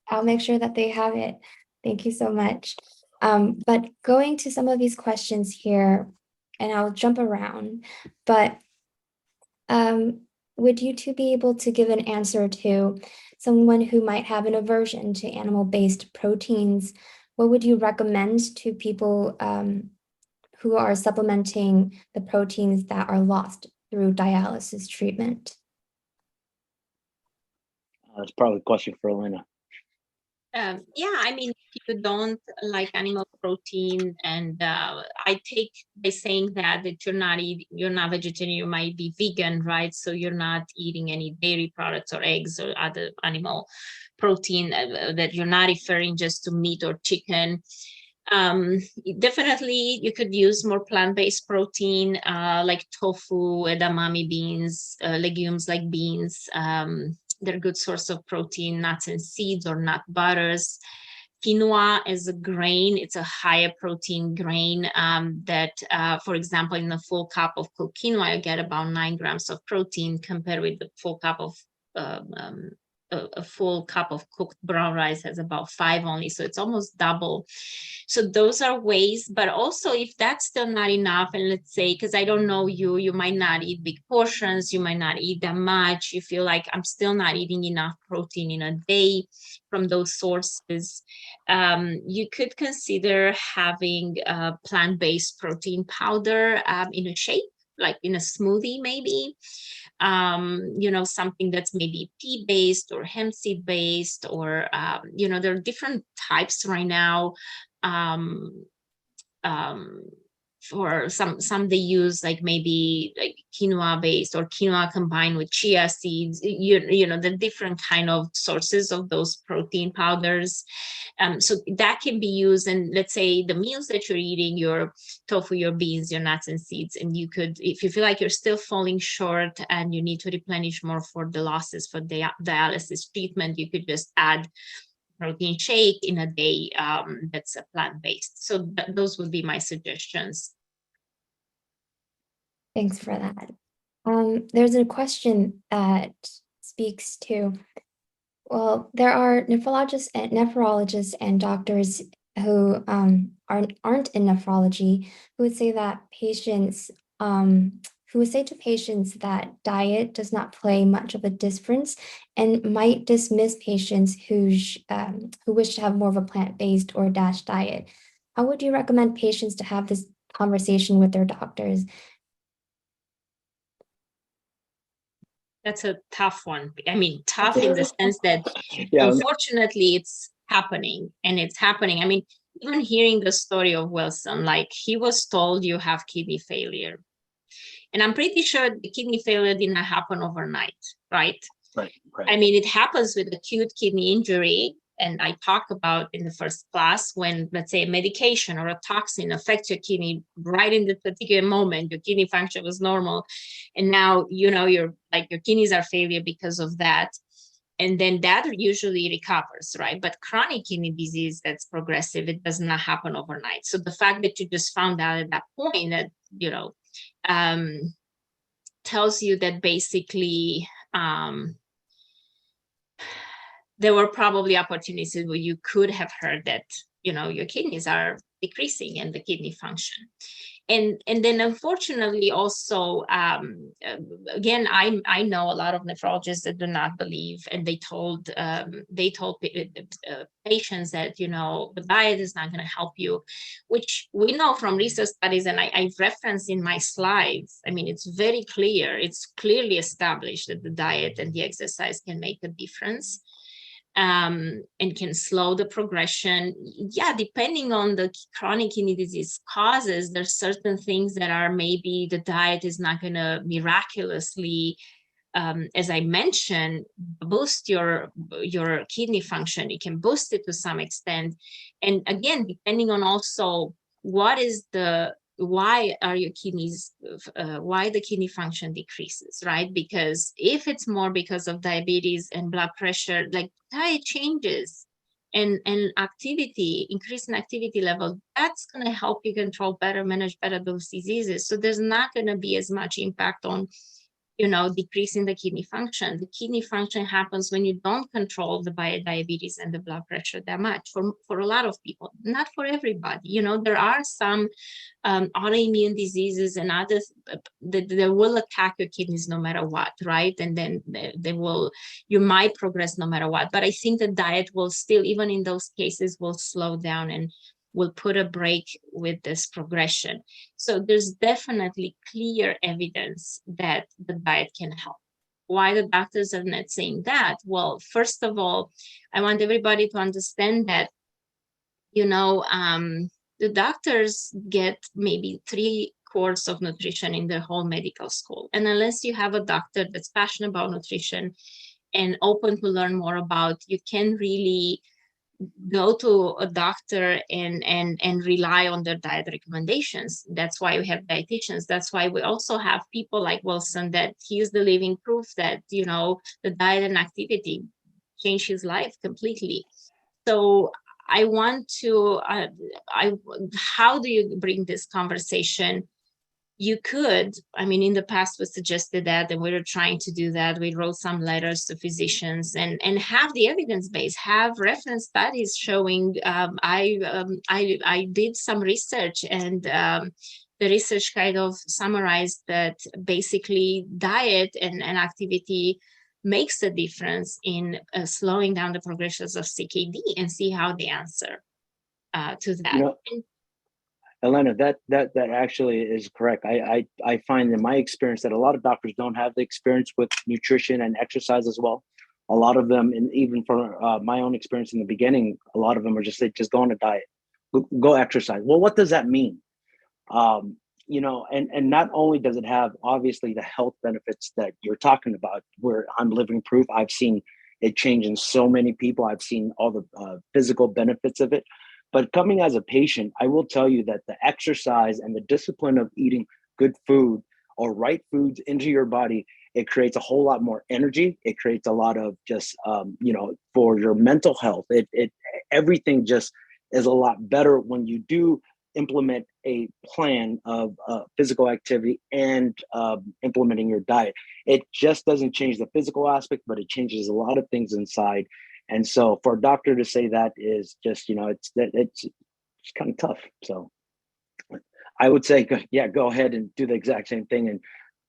I'll make sure that they have it. Thank you so much. But going to some of these questions here, and I'll jump around, but would you two be able to give an answer to someone who might have an aversion to animal-based proteins? What would you recommend to people who are supplementing the proteins that are lost through dialysis treatment? That's probably a question for Elena. If you don't like animal protein, and I take by saying that you're not vegetarian, you might be vegan, right? So you're not eating any dairy products or eggs or other animal protein, that you're not referring just to meat or chicken. Definitely you could use more plant-based protein, like tofu, edamame beans, legumes like beans. They're a good source of protein, nuts and seeds or nut butters. Quinoa is a grain. It's a higher protein grain that, for example, in a full cup of cooked quinoa, you get about 9 grams of protein compared with the full cup of a full cup of cooked brown rice has about 5 only, so it's almost double. So those are ways. But also, if that's still not enough, and let's say, because I don't know you, you might not eat big portions, you might not eat that much, you feel like I'm still not eating enough protein in a day from those sources, you could consider having a plant-based protein powder in a shake, like in a smoothie maybe. You know, something that's maybe pea based or hemp seed based, or you know, there are different types right now. um, um, for some they use like maybe like quinoa based, or quinoa combined with chia seeds, you know, the different kind of sources of those protein powders. So that can be used. And let's say the meals that you're eating, your tofu, your beans, your nuts and seeds, and you could, if you feel like you're still falling short and you need to replenish more for the losses for the dialysis treatment, you could just add protein shake in a day that's a plant-based. So those would be my suggestions. Thanks for that. There's a question that speaks to, well, there are nephrologists and doctors who aren't in nephrology, who would say that patients who would say to patients that diet does not play much of a difference, and might dismiss patients who wish to have more of a plant-based or DASH diet. How would you recommend patients to have this conversation with their doctors? That's a tough one. I mean, tough in the sense that Yeah, unfortunately it's happening, and it's happening. I mean, even hearing the story of Wilson, like he was told you have kidney failure. And I'm pretty sure the kidney failure did not happen overnight, right? right. I mean, it happens with acute kidney injury. And I talk about in the first class when, let's say, a medication or a toxin affects your kidney right in the particular moment, your kidney function was normal. And now, you know, your kidneys are failure because of that. And then that usually recovers, right? But chronic kidney disease that's progressive, it does not happen overnight. So the fact that you just found out at that point that, you know, tells you that basically there were probably opportunities where you could have heard that, you know, your kidneys are decreasing and the kidney function. And then unfortunately also, again, I know a lot of nephrologists that do not believe, and they told patients that, you know, the diet is not going to help you, which we know from research studies, and I've referenced in my slides. I mean, it's very clear, it's clearly established that the diet and the exercise can make a difference. And can slow the progression. Yeah, depending on the chronic kidney disease causes, there's certain things that are maybe the diet is not going to miraculously, as I mentioned, boost your kidney function. It can boost it to some extent. And again, depending on also what is why are your kidneys, why the kidney function decreases, right? Because if it's more because of diabetes and blood pressure, like diet changes and activity, increase in activity level, that's going to help you control better, manage better those diseases. So there's not going to be as much impact on, you know, decreasing the kidney function. The kidney function happens when you don't control the diabetes and the blood pressure that much for a lot of people, not for everybody. You know, there are some autoimmune diseases and others that will attack your kidneys no matter what, right? And then you might progress no matter what. But I think the diet will still, even in those cases, will slow down and will put a break with this progression. So there's definitely clear evidence that the diet can help. Why the doctors are not saying that? Well, first of all, I want everybody to understand that, you know, the doctors get maybe 3 courses of nutrition in their whole medical school. And unless you have a doctor that's passionate about nutrition and open to learn more about, you can really go to a doctor and rely on their diet recommendations. That's why we have dietitians. That's why we also have people like Wilson, that he's the living proof that, you know, the diet and activity changed his life completely. So I want to, how do you bring this conversation you could, I mean, in the past we suggested that, and we were trying to do that. We wrote some letters to physicians and have the evidence base, have reference studies showing. I did some research, and the research kind of summarized that basically diet and activity makes a difference in slowing down the progressions of CKD, and see how they answer to that. You know, Elena, that actually is correct. I find in my experience that a lot of doctors don't have the experience with nutrition and exercise as well. A lot of them, and even from my own experience in the beginning, a lot of them are just say, just go on a diet, go exercise. Well, what does that mean? You know, and not only does it have obviously the health benefits that you're talking about, where I'm living proof. I've seen it change in so many people. I've seen all the physical benefits of it. But coming as a patient, I will tell you that the exercise and the discipline of eating good food or right foods into your body, it creates a whole lot more energy. It creates a lot of just, you know, for your mental health. It everything just is a lot better when you do implement a plan of physical activity and implementing your diet. It just doesn't change the physical aspect, but it changes a lot of things inside. And so for a doctor to say that is just, you know, it's kind of tough. So I would say, yeah, go ahead and do the exact same thing and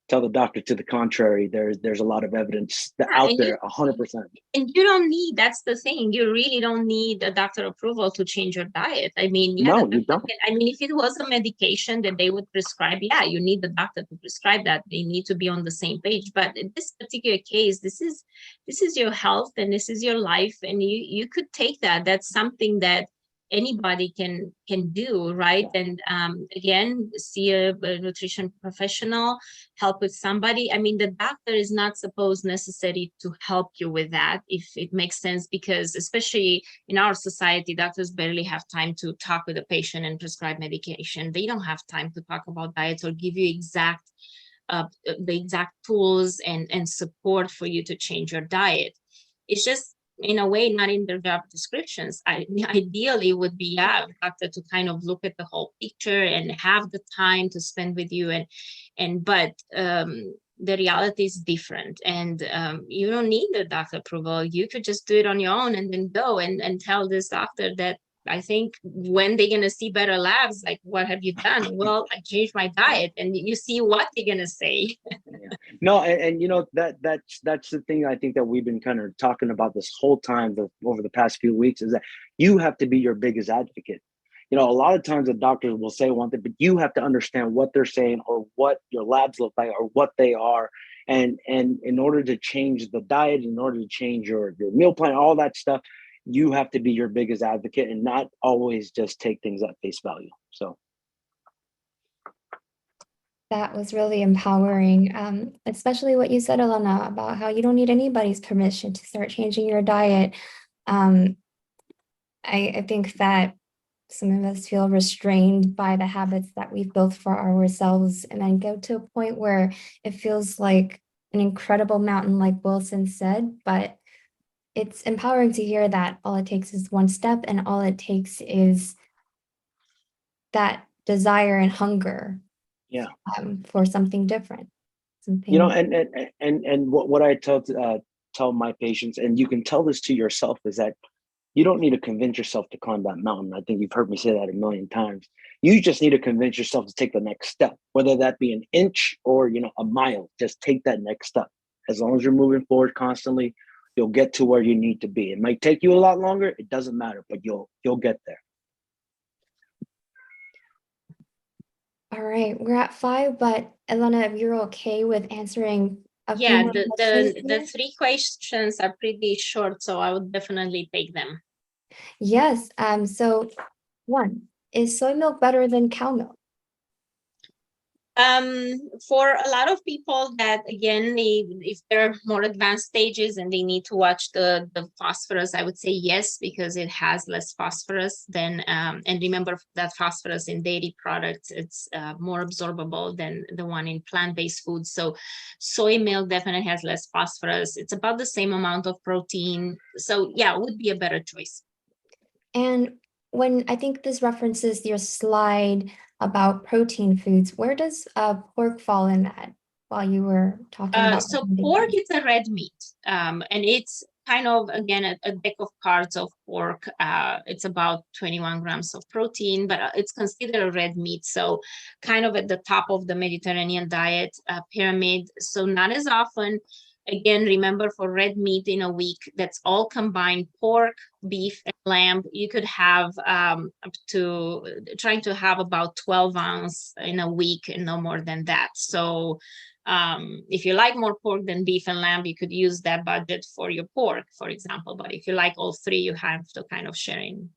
tell the doctor to the contrary. There's a lot of evidence out there, 100%. And you don't need, that's the thing, you really don't need a doctor approval to change your diet. I mean, yeah, no, you don't. I mean, if it was a medication that they would prescribe, yeah, you need the doctor to prescribe that. They need to be on the same page. But in this particular case, this is your health and this is your life, and you could take that. That's something that anybody can do, right? And again, see a nutrition professional, help with somebody. I mean, the doctor is not supposed necessarily to help you with that, if it makes sense, because especially in our society, doctors barely have time to talk with a patient and prescribe medication. They don't have time to talk about diets or give you the exact tools and support for you to change your diet. It's just, in a way, not in their job descriptions. Ideally would be, yeah, doctor to kind of look at the whole picture and have the time to spend with you, but the reality is different, and you don't need the doctor approval. You could just do it on your own and then go and tell this doctor that, I think, when they're going to see better labs, like, what have you done? Well, I changed my diet, and you see what they're going to say. Yeah. No, and you know, that's the thing I think that we've been kind of talking about this whole time over the past few weeks, is that you have to be your biggest advocate. You know, a lot of times the doctors will say one thing, but you have to understand what they're saying or what your labs look like or what they are. And in order to change the diet, in order to change your meal plan, all that stuff, you have to be your biggest advocate and not always just take things at face value. So that was really empowering, especially what you said, Elena, about how you don't need anybody's permission to start changing your diet. I think that some of us feel restrained by the habits that we've built for ourselves, and then go to a point where it feels like an incredible mountain, like Wilson said, but it's empowering to hear that all it takes is one step, and all it takes is that desire and hunger, yeah, for something different. You know, and what I tell my patients, and you can tell this to yourself, is that you don't need to convince yourself to climb that mountain. I think you've heard me say that a million times. You just need to convince yourself to take the next step, whether that be an inch or, you know, a mile. Just take that next step. As long as you're moving forward constantly, you'll get to where you need to be. It might take you a lot longer. It doesn't matter, but you'll get there. All right, we're at 5, but Elena, if you're okay with answering a few Yeah, more the questions 3 questions are pretty short, so I would definitely take them. Yes. So 1, is soy milk better than cow milk? For a lot of people that, again, if they're more advanced stages and they need to watch the phosphorus, I would say yes, because it has less phosphorus than, and remember that phosphorus in dairy products, it's more absorbable than the one in plant-based foods. So soy milk definitely has less phosphorus. It's about the same amount of protein. So yeah, it would be a better choice. And when I think this references your slide about protein foods. Where does pork fall in that while you were talking about So recommending pork foods? is a red meat, and it's kind of, again, a deck of cards of pork. It's about 21 grams of protein, but it's considered a red meat. So kind of at the top of the Mediterranean diet pyramid. So not as often. Again, remember, for red meat in a week, that's all combined: pork, beef, and lamb. You could have up to, trying to have about 12 ounce in a week and no more than that. So if you like more pork than beef and lamb, you could use that budget for your pork, for example. But if you like all three, you have to kind of share in.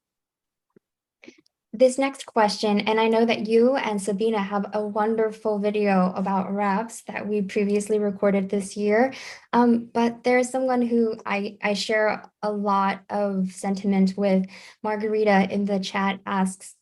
This next question, and I know that you and Sabina have a wonderful video about wraps that we previously recorded this year, but there's someone who I share a lot of sentiment with. Margarita in the chat asks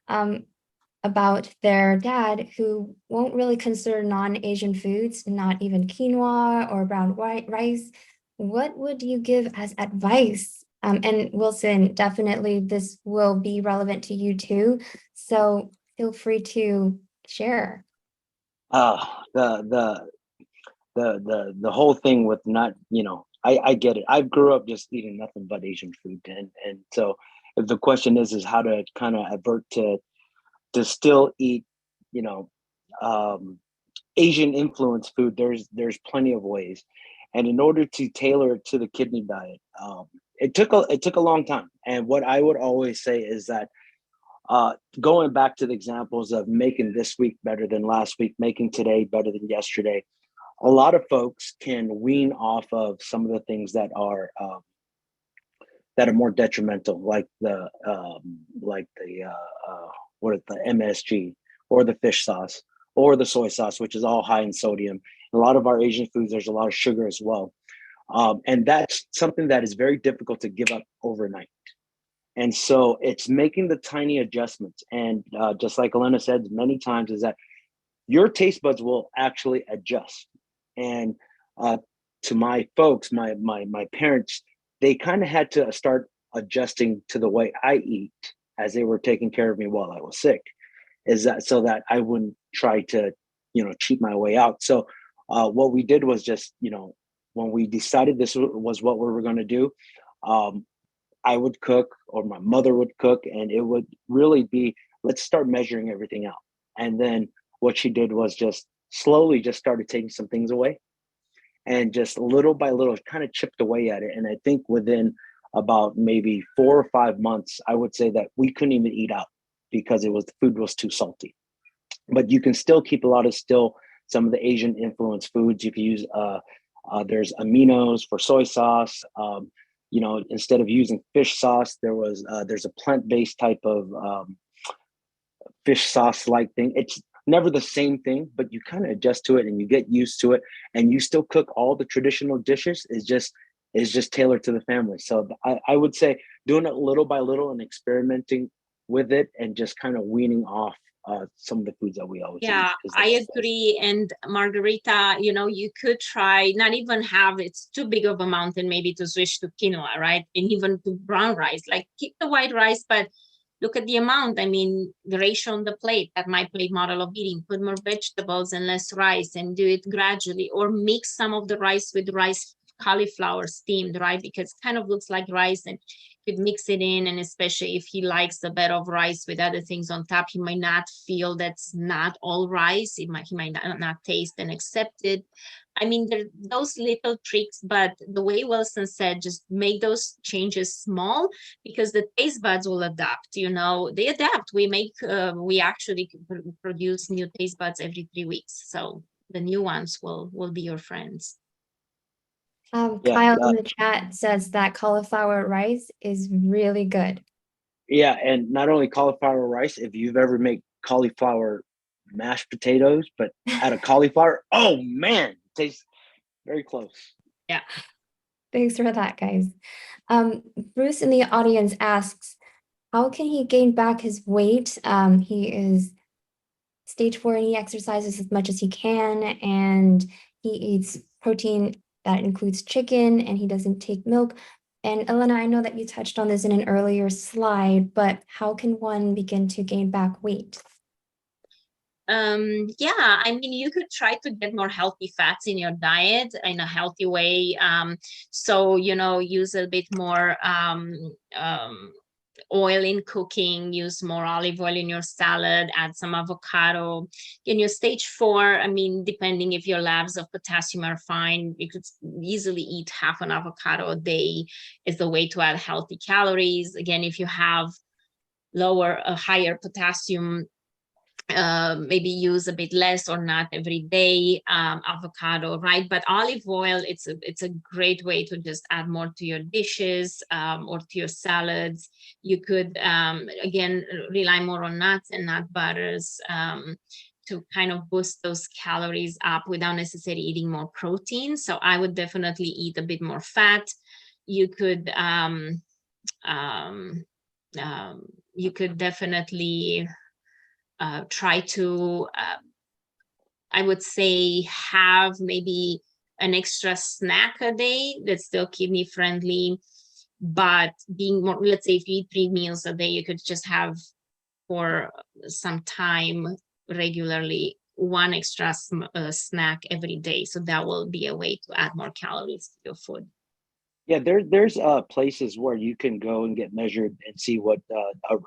about their dad who won't really consider non-Asian foods, not even quinoa or brown white rice. What would you give as advice? And Wilson, definitely this will be relevant to you too. So feel free to share. The the whole thing with not, I get it. I grew up just eating nothing but Asian food, and so if the question is how to kind of avert to still eat, you know, um, Asian influence food, there's plenty of ways, and in order to tailor it to the kidney diet, it took a long time. And what I would always say is that going back to the examples of making this week better than last week, making today better than yesterday, a lot of folks can wean off of some of the things that are more detrimental, like the what is the MSG, or the fish sauce, or the soy sauce, which is all high in sodium. A lot of our Asian foods, there's a lot of sugar as well, and that's something that is very difficult to give up overnight. And so it's making the tiny adjustments. And just like Elena said many times, is that your taste buds will actually adjust. And to my folks, my parents, they kind of had to start adjusting to the way I eat as they were taking care of me while I was sick. Is that so that I wouldn't try to, cheat my way out. So what we did was just, when we decided this was what we were going to do, um, I would cook, or my mother would cook, and it would really be, let's start measuring everything out. And then what she did was just slowly just started taking some things away, and just little by little kind of chipped away at it. And I think within about maybe 4 or 5 months, I would say that we couldn't even eat out because the food was too salty. But you can still keep a lot of some of the Asian influence foods. You can use there's aminos for soy sauce. Instead of using fish sauce, there's a plant-based type of fish sauce like thing. It's never the same thing, but you kind of adjust to it and you get used to it, and you still cook all the traditional dishes. Is just tailored to the family. So I would say doing it little by little and experimenting with it, and just kind of weaning off some of the foods that we always Yeah, eat. I agree. And Margarita, you could try, not even have, it's too big of a mountain maybe to switch to quinoa, right? And even to brown rice, like keep the white rice, but look at the amount. I mean, the ratio on the plate, at my plate model of eating, put more vegetables and less rice, and do it gradually, or mix some of the rice with rice cauliflower steamed, right? Because it kind of looks like rice, and could mix it in. And especially if he likes a bed of rice with other things on top, he might not feel that's not all rice. He might not taste and accept it. I mean, there are those little tricks, but the way Wilson said, just make those changes small, because the taste buds will adapt. They adapt. We actually produce new taste buds every 3 weeks. So the new ones will be your friends. Yeah, Kyle in the chat says that cauliflower rice is really good. yeah, and not only cauliflower rice. If you've ever made cauliflower mashed potatoes, but out of cauliflower, oh man, it tastes very close. Yeah. Thanks for that, guys. Bruce in the audience asks, how can he gain back his weight? He is stage 4 and he exercises as much as he can, and he eats protein that includes chicken, and he doesn't take milk. And Elena, I know that you touched on this in an earlier slide, but how can one begin to gain back weight? Yeah, I mean, you could try to get more healthy fats in your diet in a healthy way. So, use a bit more oil in cooking, use more olive oil in your salad, add some avocado. In your stage 4, I mean, depending if your labs of potassium are fine, you could easily eat half an avocado a day is the way to add healthy calories. Again, if you have higher potassium, maybe use a bit less or not every day. Avocado, right? But olive oil, it's a great way to just add more to your dishes, or to your salads. You could again rely more on nuts and nut butters, to kind of boost those calories up without necessarily eating more protein. So I would definitely eat a bit more fat. You could you could definitely try to, I would say, have maybe an extra snack a day that's still kidney friendly, but being more, let's say if you eat 3 meals a day, you could just have for some time regularly one extra snack every day. So that will be a way to add more calories to your food. Yeah, there's places where you can go and get measured and see what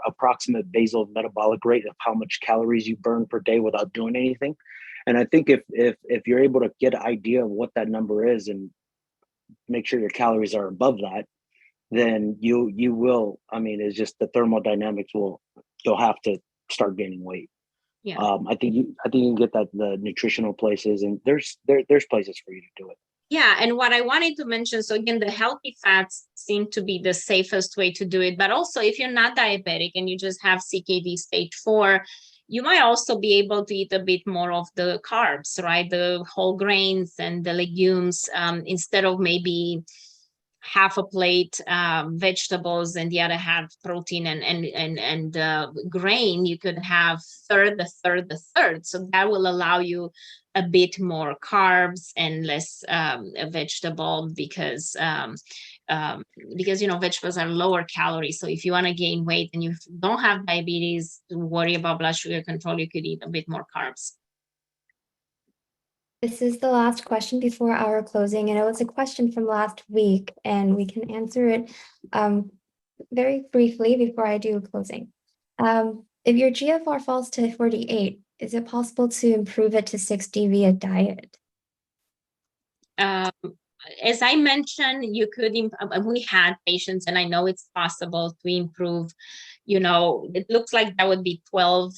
approximate basal metabolic rate of how much calories you burn per day without doing anything. And I think if you're able to get an idea of what that number is and make sure your calories are above that, then you will. I mean, it's just the thermodynamics you'll have to start gaining weight. Yeah. I think you can get that the nutritional places, and there's places for you to do it. Yeah, and what I wanted to mention, so again, the healthy fats seem to be the safest way to do it. But also, if you're not diabetic and you just have CKD stage 4, you might also be able to eat a bit more of the carbs, right? The whole grains and the legumes, instead of maybe half a plate vegetables and the other half protein and grain. You could have the third. So that will allow you a bit more carbs and less vegetable, because vegetables are lower calories. So if you want to gain weight and you don't have diabetes to worry about blood sugar control, you could eat a bit more carbs. This is the last question before our closing, and it was a question from last week, and we can answer it very briefly before I do a closing. If your GFR falls to 48, is it possible to improve it to 60 via diet? As I mentioned, you could, we had patients, and I know it's possible to improve, it looks like that would be 12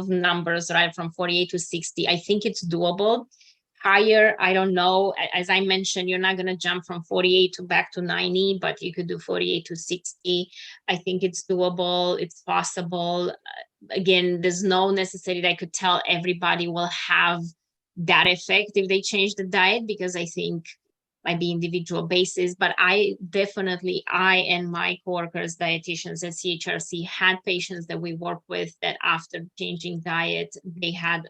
numbers, right? From 48 to 60. I think it's doable. Higher, I don't know. As I mentioned, you're not going to jump from 48 to back to 90, but you could do 48 to 60. I think it's doable. It's possible. Again, there's no necessity that I could tell everybody will have that effect if they change the diet, because I think might be individual basis. But I and my coworkers, dietitians at CHRC, had patients that we work with that after changing diet, they had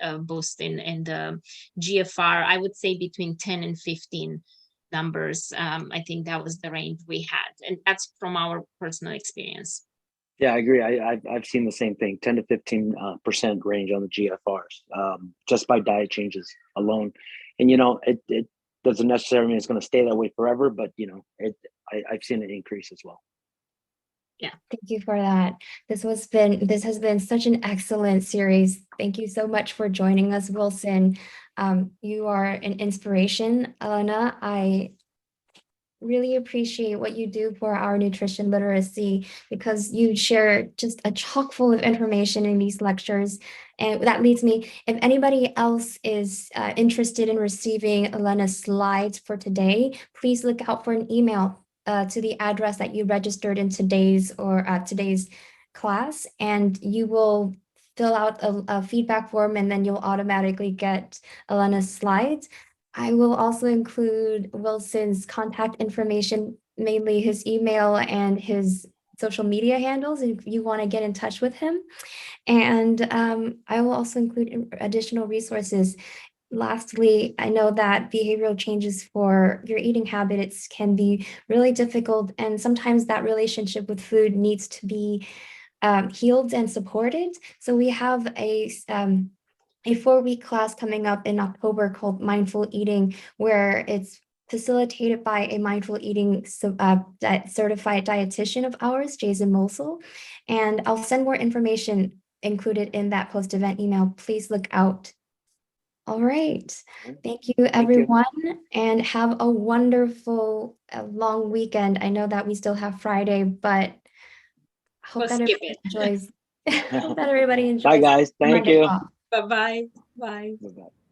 a boost in the GFR. I would say between 10 and 15 numbers. I think that was the range we had, and that's from our personal experience. Yeah, I agree. I've seen the same thing, 10 to 15% range on the GFRs, just by diet changes alone. And it doesn't necessarily mean it's going to stay that way forever, but I've seen an increase as well. Yeah, thank you for that. This has been such an excellent series. Thank you so much for joining us, Wilson. You are an inspiration, Elena. I really appreciate what you do for our nutrition literacy, because you share just a chock full of information in these lectures. And that leads me, if anybody else is interested in receiving Elena's slides for today, please look out for an email to the address that you registered in today's class, and you will fill out a feedback form, and then you'll automatically get Elena's slides. I will also include Wilson's contact information, mainly his email and his social media handles, if you want to get in touch with him. And I will also include additional resources. Lastly, I know that behavioral changes for your eating habits can be really difficult, and sometimes that relationship with food needs to be healed and supported. So we have a 4-week class coming up in October called Mindful Eating, where it's facilitated by a mindful eating certified dietitian of ours, Jason Mosel. And I'll send more information included in that post-event email. Please look out. All right. Thank you, everyone, and have a wonderful long weekend. I know that we still have Friday, but hope that everybody enjoys. Hope that everybody enjoys. Bye, guys. Thank Monday you. off. Bye-bye. Bye. Bye-bye.